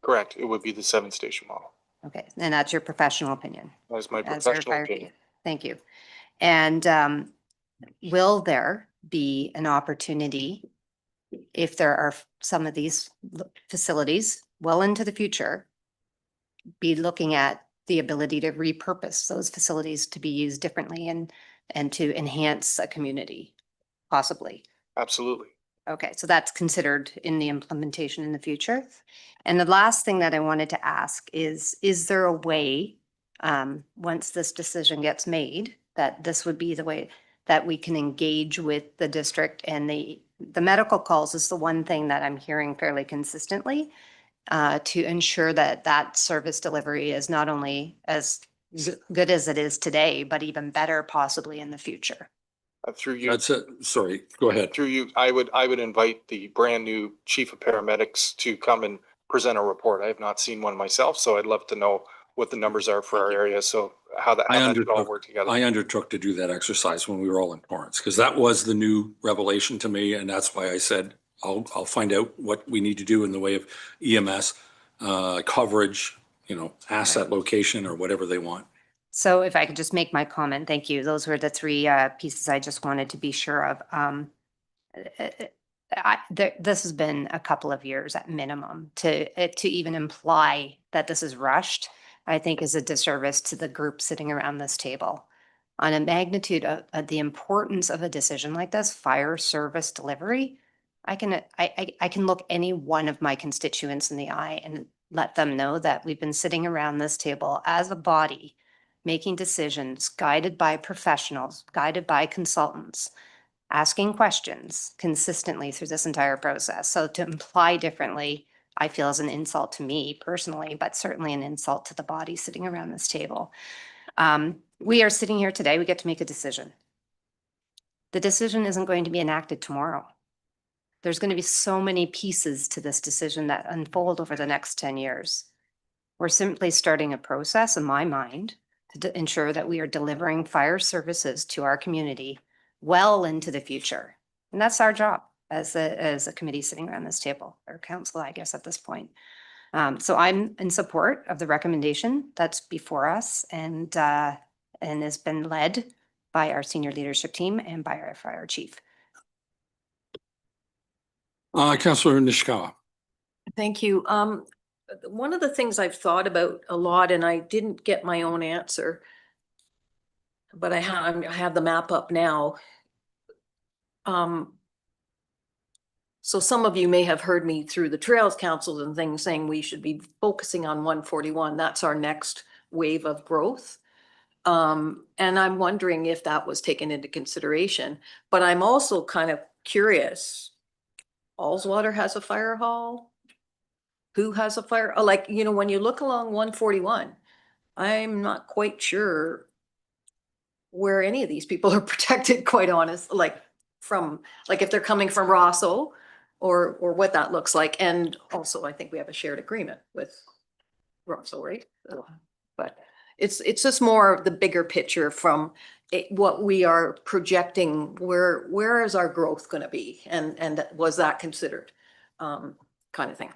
Correct. It would be the 7-station model. Okay, and that's your professional opinion. That is my as your professional fire opinion. chief. Thank you. And will there be an opportunity, if there are some of these facilities well into the future, be looking at the ability to repurpose those facilities to be used differently and to enhance a community, possibly? Absolutely. Okay, so that's considered in the implementation in the future. And the last thing that I wanted to ask is there a way, once this decision gets made, that this would be the way that we can engage with the district? And the medical calls is the one thing that I'm hearing fairly consistently, to ensure that that service delivery is not only as good as it is today, but even better possibly in the future. Through you. That's it. Sorry, go ahead. Through you, I would invite the brand new chief of paramedics to come and present a report. I have not seen one myself, so I'd love to know what the numbers are for our area. So how that should all work together. I undertook to do that exercise when we were all in Torrance, because that was the new revelation to me. And that's why I said, I'll find out what we need to do in the way of EMS, coverage, asset location or whatever they want. So if I could just make my comment, thank you. Those were the three pieces I just wanted to be sure of. This has been a couple of years at minimum. To even imply that this is rushed, I think is a disservice to the group sitting around this table. On a magnitude of the importance of a decision like this, fire service delivery, I can look any one of my constituents in the eye and let them know that we've been sitting around this table as a body, making decisions guided by professionals, guided by consultants, asking questions consistently through this entire process. So to imply differently, I feel is an insult to me personally, but certainly an insult to the body sitting around this table. We are sitting here today, we get to make a decision. The decision isn't going to be enacted tomorrow. There's going to be so many pieces to this decision that unfold over the next 10 years. We're simply starting a process in my mind to ensure that we are delivering fire services to our community well into the future. And that's our job as a committee sitting around this table, or council, I guess, at this point. So I'm in support of the recommendation that's before us and has been led by our senior leadership team and by our fire chief. Councillor Nishikawa. Thank you. One of the things I've thought about a lot, and I didn't get my own answer, but I have the map up now. So some of you may have heard me through the Trails Councils and things saying we should be focusing on 141. That's our next wave of growth. And I'm wondering if that was taken into consideration, but I'm also kind of curious. Allswater has a fire hall. Who has a fire? Like, when you look along 141, I'm not quite sure where any of these people are protected, quite honest, like if they're coming from Rosso or what that looks like. And also, I think we have a shared agreement with Rosso, right? But it's just more of the bigger picture from what we are projecting, where is our growth going to be? And was that considered, kind of thing?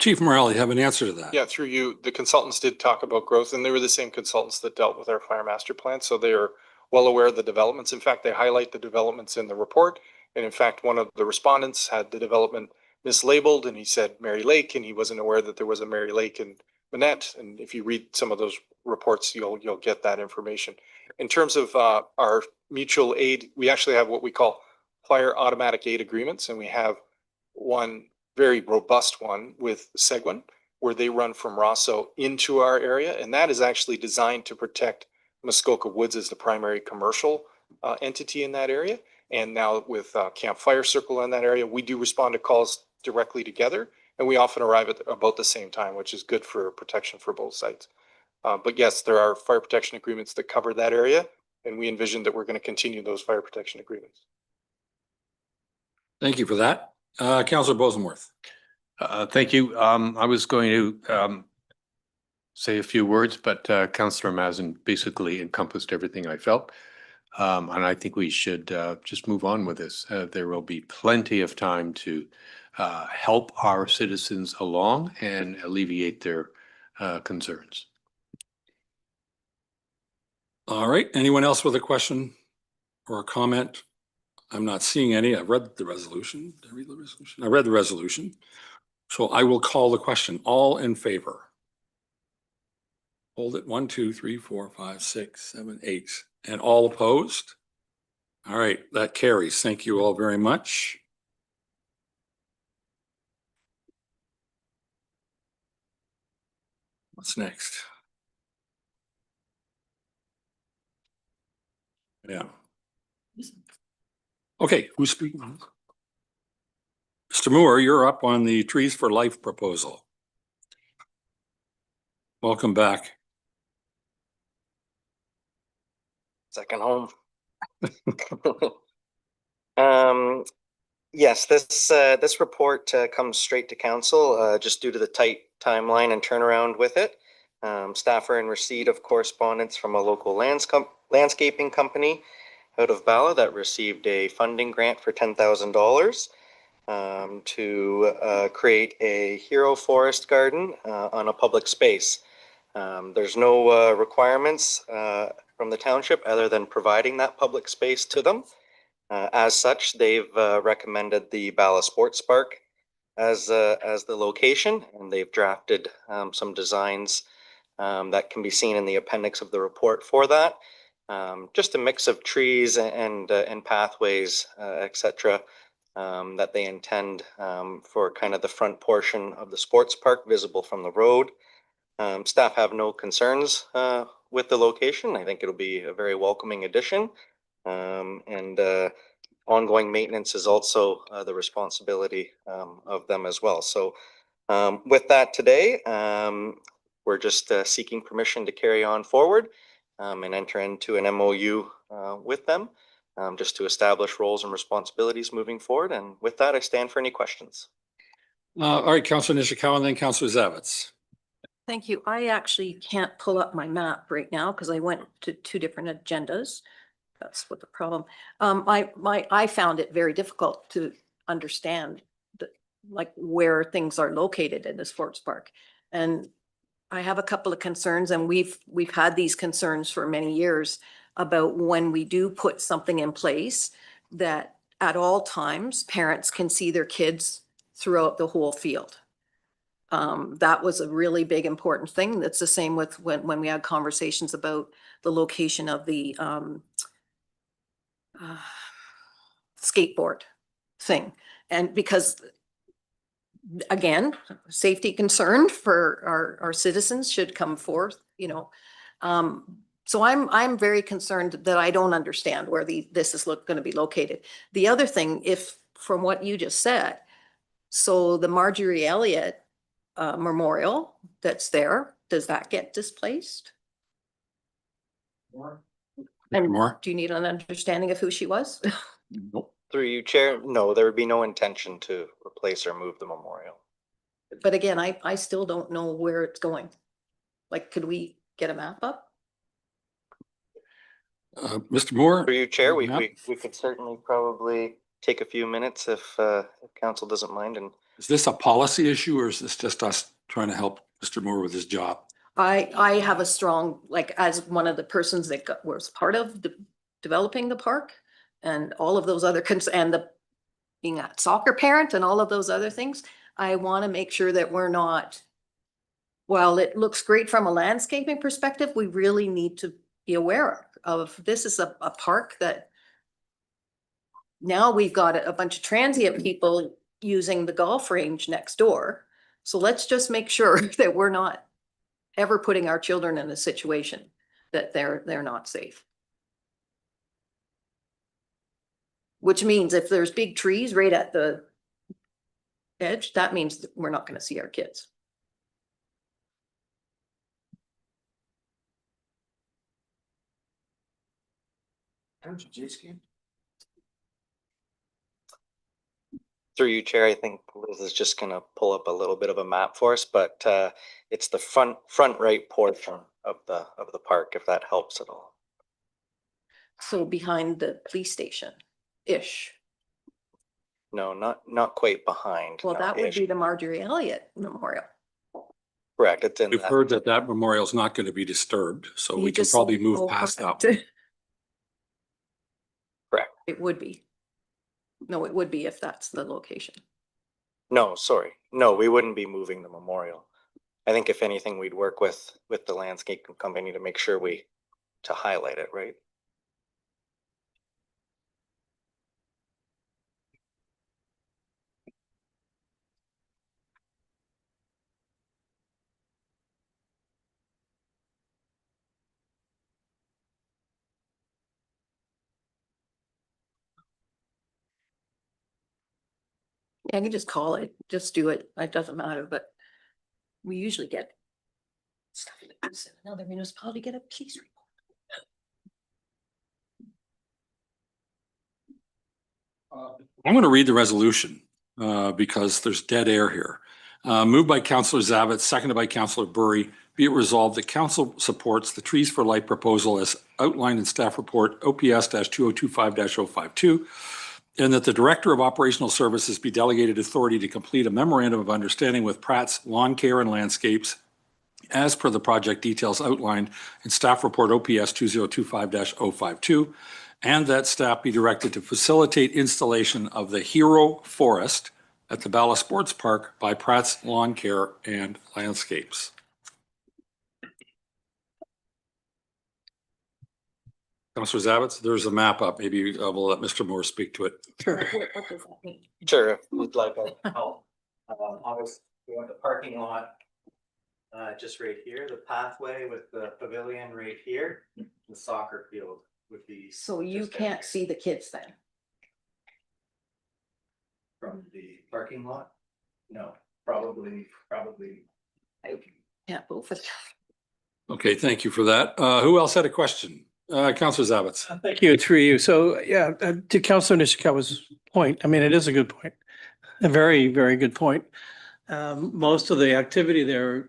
Chief Morrell, you have an answer to that? Yeah, through you, the consultants did talk about growth, and they were the same consultants that dealt with our fire master plan. So they are well aware of the developments. In fact, they highlight the developments in the report. And in fact, one of the respondents had the development mislabeled, and he said Mary Lake, and he wasn't aware that there was a Mary Lake in Manette. And if you read some of those reports, you'll get that information. In terms of our mutual aid, we actually have what we call fire automatic aid agreements, and we have one very robust one with Seguin, where they run from Rosso into our area. And that is actually designed to protect Muskoka Woods as the primary commercial entity in that area. And now with Camp Fire Circle in that area, we do respond to calls directly together. And we often arrive at about the same time, which is good for protection for both sites. But yes, there are fire protection agreements that cover that area. And we envision that we're going to continue those fire protection agreements. Thank you for that. Councillor Bosenworth. Thank you. I was going to say a few words, but Councillor Mazin basically encompassed everything I felt. And I think we should just move on with this. There will be plenty of time to help our citizens along and alleviate their concerns. All right. Anyone else with a question or a comment? I'm not seeing any. I've read the resolution. Did I read the resolution? I read the resolution. So I will call the question. All in favor? Hold it. 1, 2, 3, 4, 5, 6, 7, 8. And all opposed? All right. That carries. Thank you all very much. What's next? Yeah. Okay, who's speaking? Mr. Moore, you're up on the Trees for Life proposal. Welcome back. Second home. Yes, this report comes straight to council just due to the tight timeline and turnaround with it. Staff are in receipt of correspondence from a local landscaping company out of Bala that received a funding grant for $10,000 to create a hero forest garden on a public space. There's no requirements from the township other than providing that public space to them. As such, they've recommended the Bala Sports Park as the location, and they've drafted some designs that can be seen in the appendix of the report for that. Just a mix of trees and pathways, etc., that they intend for kind of the front portion of the sports park visible from the road. Staff have no concerns with the location. I think it'll be a very welcoming addition. And ongoing maintenance is also the responsibility of them as well. So with that today, we're just seeking permission to carry on forward and enter into an MOU with them just to establish roles and responsibilities moving forward. And with that, I stand for any questions. All right, Councillor Nishikawa and then Councillor Zavitz. Thank you. I actually can't pull up my map right now because I went to two different agendas. That's what the problem. I found it very difficult to understand like where things are located in the sports park. And I have a couple of concerns, and we've had these concerns for many years about when we do put something in place that at all times parents can see their kids throughout the whole field. That was a really big important thing. That's the same with when we had conversations about the location of the skateboard thing. And because again, safety concern for our citizens should come forth, you know. So I'm very concerned that I don't understand where this is going to be located. The other thing, if from what you just said, so the Marjorie Elliott memorial that's there, does that get displaced? And More? do you need an understanding of who she was? Nope. Through you, Chair, no, there would be no intention to replace or move the memorial. But again, I still don't know where it's going. Like, could we get a map up? Mr. Moore? Through you, Chair, we could certainly probably take a few minutes if council doesn't mind. And Is this a policy issue or is this just us trying to help Mr. Moore with his job? I have a strong, like, as one of the persons that was part of developing the park and all of those other and being a soccer parent and all of those other things, I want to make sure that we're not, while it looks great from a landscaping perspective, we really need to be aware of this is a park that now we've got a bunch of transient people using the golf range next door. So let's just make sure that we're not ever putting our children in a situation that they're not safe. Which means if there's big trees right at the edge, that means that we're not going to see our kids. through you, Chair, I think Liz is just going to pull up a little bit of a map for us, but it's the front right portion of the park, if that helps at all. So behind the police station-ish. No, not quite behind. Well, no, that would ish. be the Marjorie Elliott Memorial. Correct. It's in We've that. heard that memorial is not going to be disturbed, so You we can just- probably move oh, past that. perfect. Correct. It would be. No, it would be if that's the location. No, sorry. No, we wouldn't be moving the memorial. I think if anything, we'd work with the landscape company to make sure to highlight it, right? Yeah, you just call it, just do it. It doesn't matter, but we usually get stuff like this in another municipality, get a police report. I'm going to read the resolution because there's dead air here. Moved by Councillor Zabit, seconded by Councillor Burry. Be it resolved that council supports the Trees for Life proposal as outlined in staff report OPS-2025-052, and that the Director of Operational Services be delegated authority to complete a memorandum of understanding with Pratt's Lawn Care and Landscapes as per the project details outlined in staff report OPS 2025-052, and that staff be directed to facilitate installation of the Hero Forest at the Bala Sports Park by Pratt's Lawn Care and Landscapes. Councillor Zabitz, there's a map up. Maybe we'll let Mr. Moore speak to it. Sure. What does that mean? Sure, if you'd like. Obviously, we want the parking lot just right here, the pathway with the pavilion right here, the soccer field would be. So you just down can't here see the kids then? from the parking lot? No, probably. I can't vote for that. Okay, thank you for that. Who else had a question? Councillor Zabitz. Thank you, through you. So, yeah, to Councillor Nishikawa's point, I mean, it is a good point. A very, very good point. Most of the activity there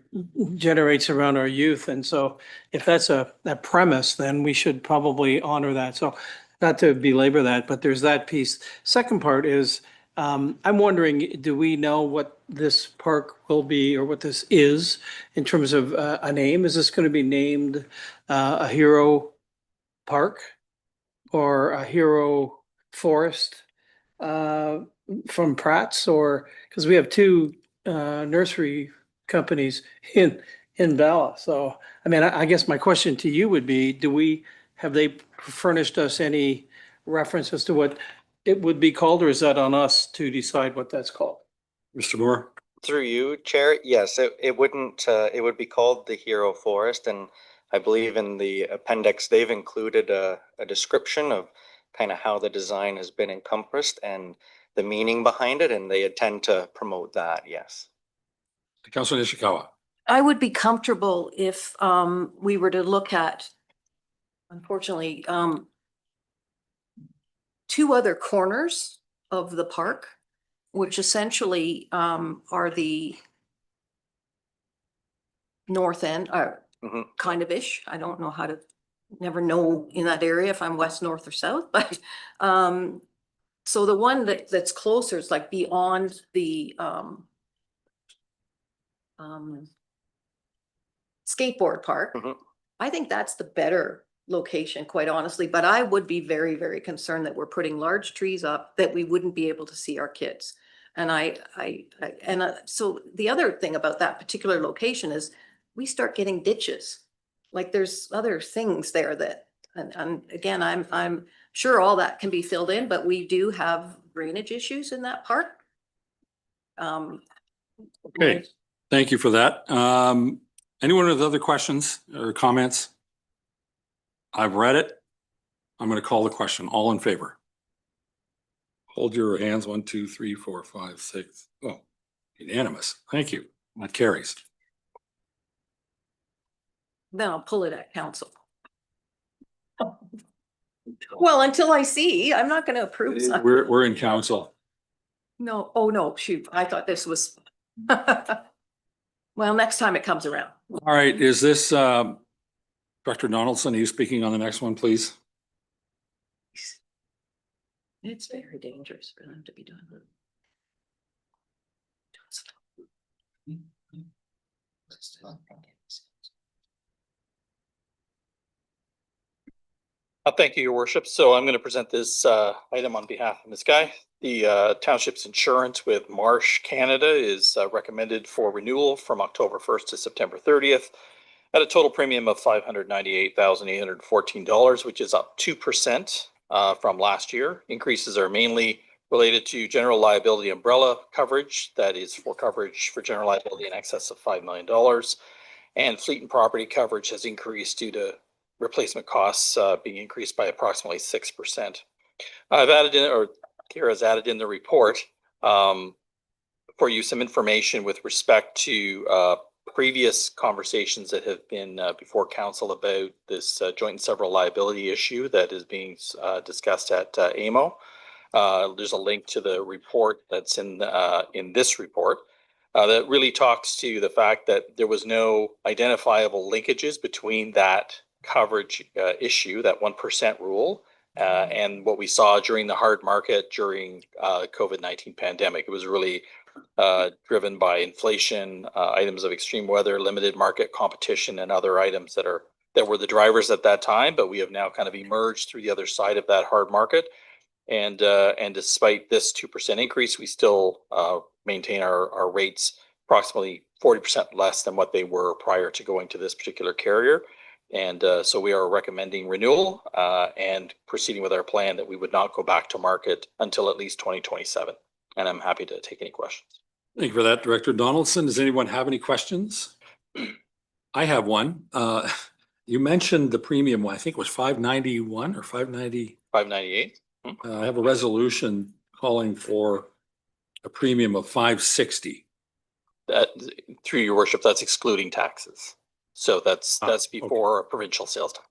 generates around our youth. And so if that's that premise, then we should probably honor that. So not to belabor that, but there's that piece. Second part is, I'm wondering, do we know what this park will be or what this is in terms of a name? Is this going to be named a Hero Park or a Hero Forest from Pratt's, or because we have two nursery companies in Bala. So, I mean, I guess my question to you would be, have they furnished us any reference as to what it would be called, or is that on us to decide what that's called? Mr. Moore. Through you, Chair, yes, it wouldn't, it would be called the Hero Forest, and I believe in the appendix, they've included a description of kind of how the design has been encompassed and the meaning behind it, and they intend to promote that, yes. Councillor Nishikawa. I would be comfortable if we were to look at, unfortunately, two other corners of the park, which essentially are the north end, kind of ish. I don't know how to, never know in that area if I'm west, north or south, but So the one that's closer is like beyond the skateboard park. Mhm. I think that's the better location, quite honestly, but I would be very, very concerned that we're putting large trees up that we wouldn't be able to see our kids. And so the other thing about that particular location is we start getting ditches. Like there's other things there that, and again, I'm sure all that can be filled in, but we do have drainage issues in that park. Okay, thank you for that. Anyone with other questions or comments? I've read it. I'm going to call the question. All in favor? Hold your hands. 1, 2, 3, 4, 5, 6. Oh, unanimous. Thank you. That carries. Then I'll pull it at council. Well, until I see, I'm not gonna approve something. We're in council. No, oh no, shoot, I thought this was. Well, next time it comes around. All right, is this Director Donaldson? Are you speaking on the next one, please? It's very dangerous for them to be doing that. Thank you, Your Worship. So I'm going to present this item on behalf of Ms. Guy. The township's insurance with Marsh Canada is recommended for renewal from October 1st to September 30th at a total premium of $598,814, which is up 2% from last year. Increases are mainly related to general liability umbrella coverage, that is for coverage for general liability in excess of $5 million. And fleet and property coverage has increased due to replacement costs being increased by approximately 6%. I've added in, or Kara's added in the report for you some information with respect to previous conversations that have been before council about this joint and several liability issue that is being discussed at AMO. There's a link to the report that's in this report that really talks to the fact that there was no identifiable linkages between that coverage issue, that 1% rule, and what we saw during the hard market during COVID-19 pandemic. It was really driven by inflation, items of extreme weather, limited market competition, and other items that were the drivers at that time. But we have now kind of emerged through the other side of that hard market, and despite this 2% increase, we still maintain our rates approximately 40% less than what they were prior to going to this particular carrier. And so we are recommending renewal and proceeding with our plan that we would not go back to market until at least 2027. And I'm happy to take any questions. Thank you for that, Director Donaldson. Does anyone have any questions? I have one. You mentioned the premium one. I think it was $591 or $590. $598. I have a resolution calling for a premium of $560. That, through Your Worship, that's excluding taxes. So that's before provincial sales tax.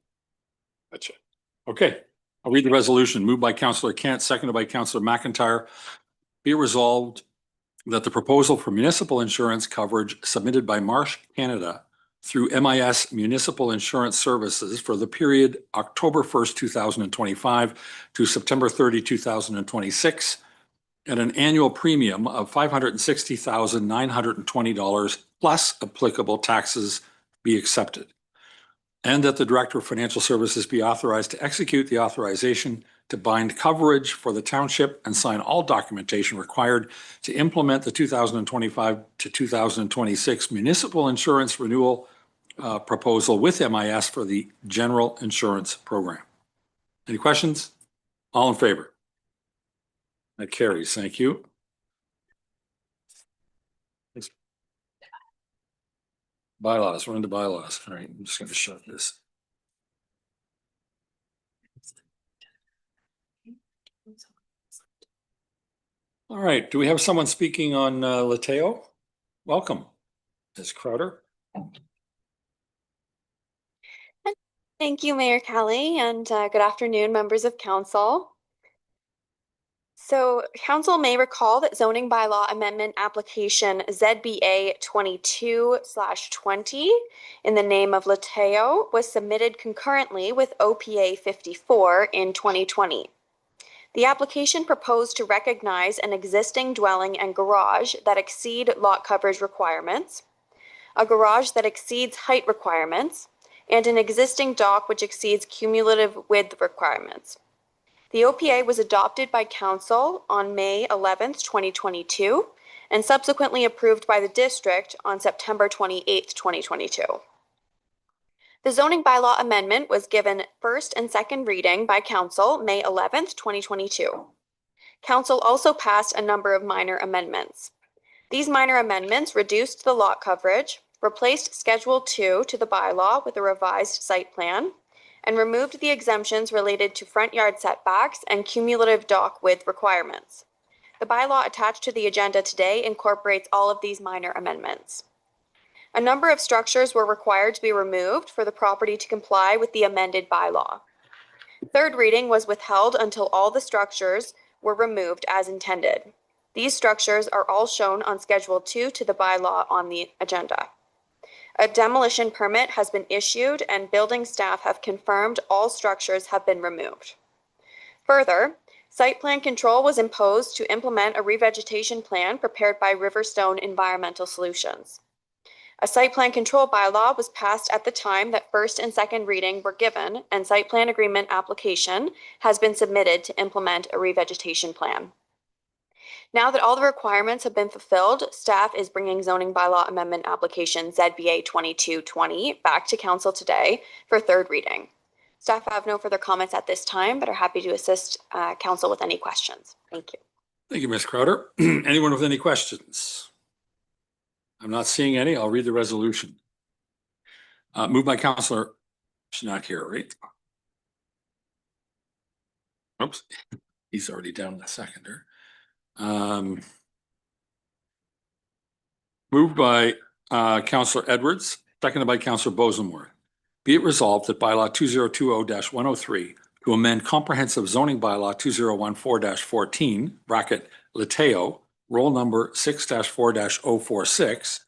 Gotcha. Okay, I'll read the resolution. Moved by Councillor Kent, seconded by Councillor McIntyre. Be it resolved that the proposal for municipal insurance coverage submitted by Marsh Canada through MIS Municipal Insurance Services for the period October 1st, 2025 to September 30, 2026 at an annual premium of $560,920 plus applicable taxes be accepted, and that the Director of Financial Services be authorized to execute the authorization to bind coverage for the township and sign all documentation required to implement the 2025 to 2026 municipal insurance renewal proposal with MIS for the general insurance program. Any questions? All in favor? That carries. Thank you. Thanks. Bylaws. We're into bylaws. All right, I'm just going to shut this. All right, do we have someone speaking on Lateo? Welcome, Ms. Crowder. Thank you, Mayor Kelly, and good afternoon, members of council. So council may recall that zoning bylaw amendment application ZBA 22/20 in the name of Lateo was submitted concurrently with OPA 54 in 2020. The application proposed to recognize an existing dwelling and garage that exceed lot coverage requirements, a garage that exceeds height requirements, and an existing dock which exceeds cumulative width requirements. The OPA was adopted by Council on May 11th, 2022, and subsequently approved by the district on September 28th, 2022. The zoning bylaw amendment was given first and second reading by Council May 11th, 2022. Council also passed a number of minor amendments. These minor amendments reduced the lot coverage, replaced Schedule 2 to the bylaw with a revised site plan, and removed the exemptions related to front yard setbacks and cumulative dock width requirements. The bylaw attached to the agenda today incorporates all of these minor amendments. A number of structures were required to be removed for the property to comply with the amended bylaw. Third reading was withheld until all the structures were removed as intended. These structures are all shown on Schedule 2 to the bylaw on the agenda. A demolition permit has been issued and building staff have confirmed all structures have been removed. Further, site plan control was imposed to implement a revegetation plan prepared by Riverstone Environmental Solutions. A site plan control bylaw was passed at the time that first and second reading were given, and site plan agreement application has been submitted to implement a revegetation plan. Now that all the requirements have been fulfilled, staff is bringing zoning bylaw amendment application ZBA 2220 back to council today for third reading. Staff have no further comments at this time, but are happy to assist council with any questions. Thank you. Thank you, Ms. Crowder. Anyone with any questions? I'm not seeing any. I'll read the resolution. Moved by Councillor, she's not here, right? Oops, he's already down the seconder. Moved by Councillor Edwards, seconded by Councillor Bosenworth. Be it resolved that bylaw 2020-103 to amend comprehensive zoning bylaw 2014-14 bracket Lateo, roll number 6-4-046,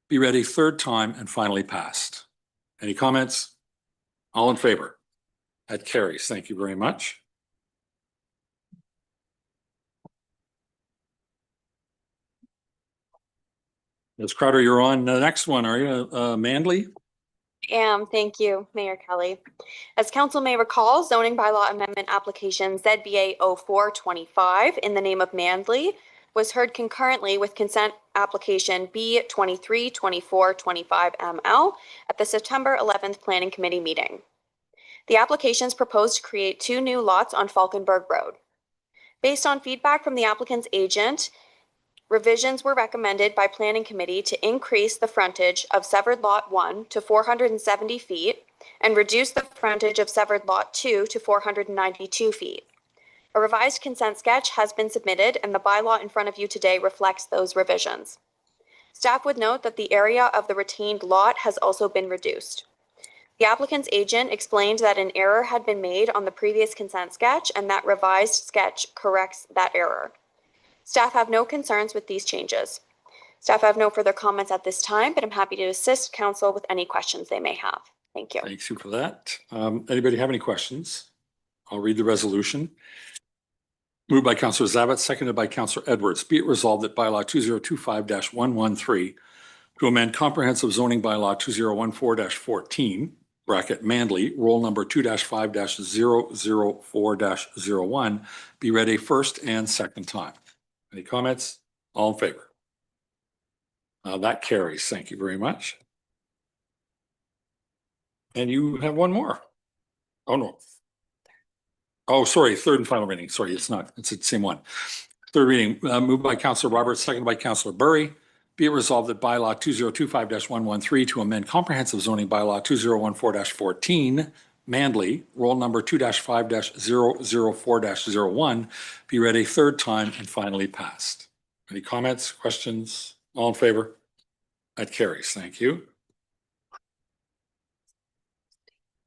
be read a third time and finally passed. Any comments? All in favor? That carries. Thank you very much. Ms. Crowder, you're on the next one, are you? Manley? Thank you, Mayor Kelly. As council may recall, zoning bylaw amendment application ZBA 0425 in the name of Manley was heard concurrently with consent application B232425ML at the September 11th Planning Committee meeting. The applications proposed to create 2 new lots on Falkenberg Road. Based on feedback from the applicant's agent, revisions were recommended by Planning Committee to increase the frontage of severed Lot 1 to 470 feet and reduce the frontage of severed Lot 2 to 492 feet. A revised consent sketch has been submitted and the bylaw in front of you today reflects those revisions. Staff would note that the area of the retained lot has also been reduced. The applicant's agent explained that an error had been made on the previous consent sketch and that revised sketch corrects that error. Staff have no concerns with these changes. Staff have no further comments at this time, but I'm happy to assist council with any questions they may have. Thank you. Thanks for that. Anybody have any questions? I'll read the resolution. Moved by Councillor Zabit, seconded by Councillor Edwards. Be it resolved that bylaw 2025-113 to amend comprehensive zoning bylaw 2014-14 bracket Manley, roll number 2-5-004-01 be read a first and second time. Any comments? All in favor? That carries. Thank you very much. And you have one more. Oh, no. Oh, sorry. Third and final reading. Sorry, it's not. It's the same one. Third reading. Moved by Councillor Roberts, seconded by Councillor Burry. Be it resolved that bylaw 2025-113 to amend comprehensive zoning bylaw 2014-14 Manley, roll number 2-5-004-01 be read a third time and finally passed. Any comments, questions? All in favor? That carries. Thank you.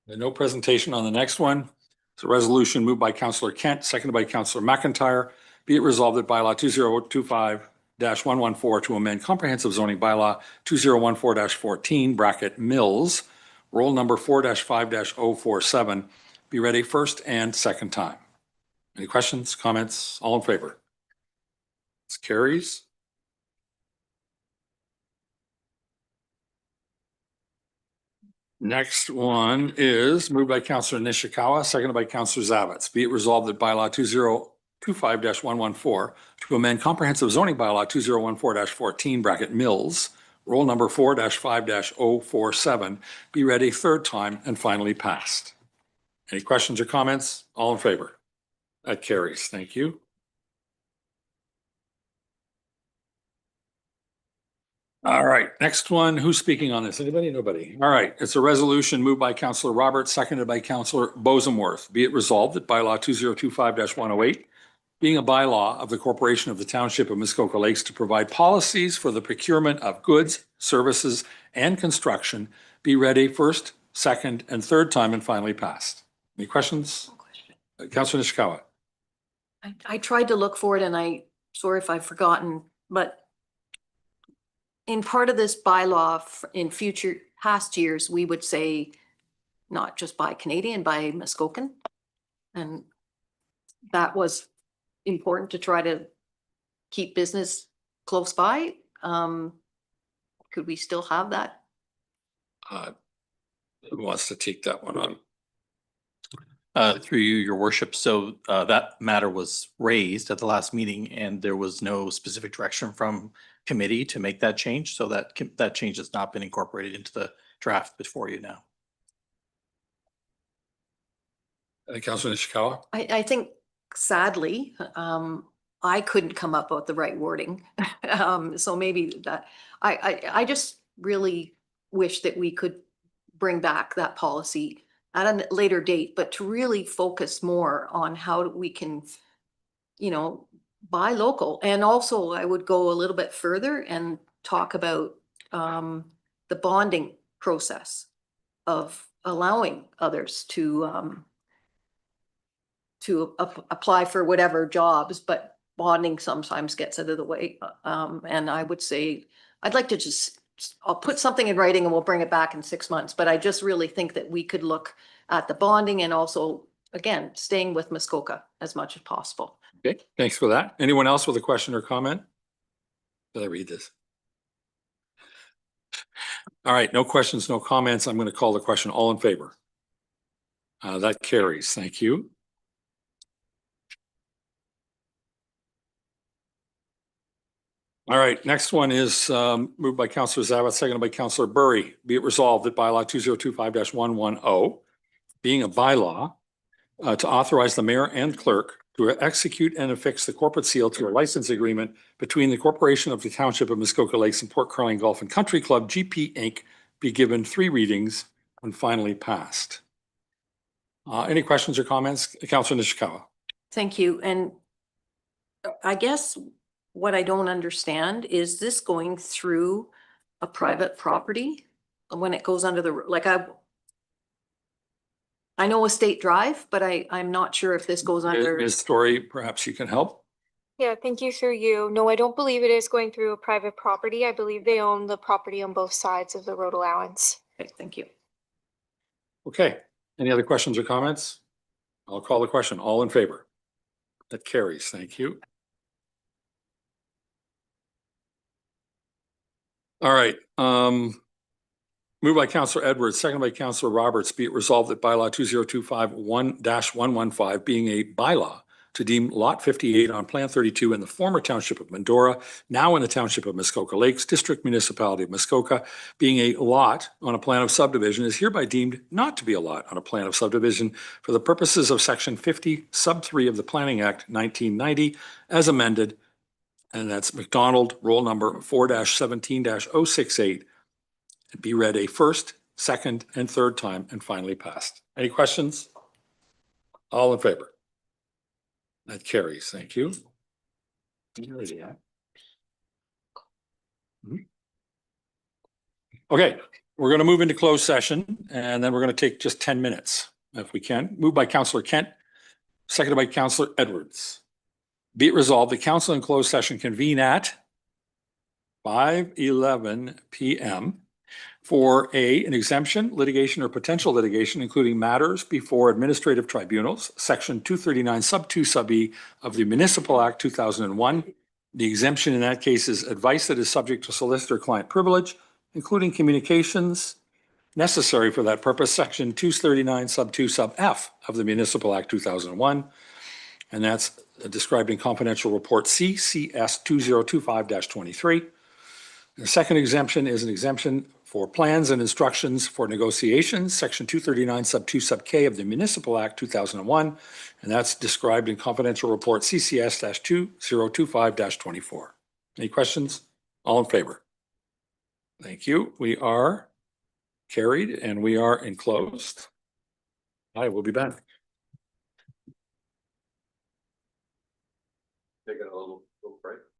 And no presentation on the next one. It's a resolution moved by Councillor Kent, seconded by Councillor McIntyre. Be it resolved that bylaw 2025-114 to amend comprehensive zoning bylaw 2014-14 bracket Mills, roll number 4-5-047 be read a first and second time. Any questions, comments? All in favor? This carries. Next one is moved by Councillor Nishikawa, seconded by Councillor Zavitz. Be it resolved that bylaw 2025-114 to amend comprehensive zoning bylaw 2014-14 bracket mills, roll number 4-5-047 be read a third time and finally passed. Any questions or comments? All in favor? That carries. Thank you. All right, next one. Who's speaking on this? Anybody? Nobody. All right, it's a resolution moved by Councillor Roberts, seconded by Councillor Bosenworth. Be it resolved that bylaw 2025-108, being a bylaw of the Corporation of the Township of Muskoka Lakes to provide policies for the procurement of goods, services, and construction, be read a first, second, and third time and finally passed. Any questions? Councillor Nishikawa. I tried to look for it and sorry if I've forgotten, but in part of this bylaw in future past years, we would say not just by Canadian, by Muskokan. And that was important to try to keep business close by. Could we still have that? Who wants to take that one on? Through you, your worship. So that matter was raised at the last meeting and there was no specific direction from committee to make that change. So that change has not been incorporated into the draft before you now. Councillor Nishikawa. I think sadly, I couldn't come up with the right wording. So maybe that, I just really wish that we could bring back that policy at a later date, but to really focus more on how we can, buy local. And also I would go a little bit further and talk about the bonding process of allowing others to apply for whatever jobs, but bonding sometimes gets out of the way. And I would say, I'd like to I'll put something in writing and we'll bring it back in 6 months. But I just really think that we could look at the bonding and also, again, staying with Muskoka as much as possible. Okay, thanks for that. Anyone else with a question or comment? Did I read this? All right, no questions, no comments. I'm going to call the question. All in favor? That carries. Thank you. All right, next one is moved by Councillor Zavitz, seconded by Councillor Burry. Be it resolved that bylaw 2025-110, being a bylaw to authorize the mayor and clerk to execute and affix the corporate seal to a license agreement between the Corporation of the Township of Muskoka Lakes and Port Carling Golf and Country Club, GP Inc., be given 3 readings and finally passed. Any questions or comments? Councillor Nishikawa. Thank you. And I guess what I don't understand is this going through a private property when it goes under the, like I know a state drive, but I'm not sure if this goes under. Ms. Story, perhaps you can help. Yeah, thank you through you. No, I don't believe it is going through a private property. I believe they own the property on both sides of the road allowance. Okay, thank you. Okay, any other questions or comments? I'll call the question. All in favor? That carries. Thank you. All right. Moved by Councillor Edwards, second by Councillor Roberts. Be it resolved that bylaw 2025-1-115 being a bylaw to deem lot 58 on Plan 32 in the former Township of Mendora, now in the Township of Muskoka Lakes, District Municipality of Muskoka, being a lot on a plan of subdivision is hereby deemed not to be a lot on a plan of subdivision for the purposes of Section 50, Sub 3 of the Planning Act 1990 as amended, and that's McDonald roll number 4-17-068. Be read a first, second, and third time and finally passed. Any questions? All in favor? That carries. Thank you. Okay, we're going to move into closed session and then we're going to take just 10 minutes if we can. Moved by Councillor Kent, seconded by Councillor Edwards. Be it resolved, the council in closed session convene at 5:11 p.m. For A, an exemption, litigation or potential litigation, including matters before administrative tribunals, section 239 sub 2 sub E of the Municipal Act 2001. The exemption in that case is advice that is subject to solicitor-client privilege, including communications necessary for that purpose, section 239 sub 2 sub F of the Municipal Act 2001. And that's described in confidential report CCS 2025-23. The second exemption is an exemption for plans and instructions for negotiations, section 239 sub 2 sub K of the Municipal Act 2001, and that's described in confidential report CCS-2025-24. Any questions? All in favor? Thank you. We are carried and we are enclosed. I will be back. Taking a little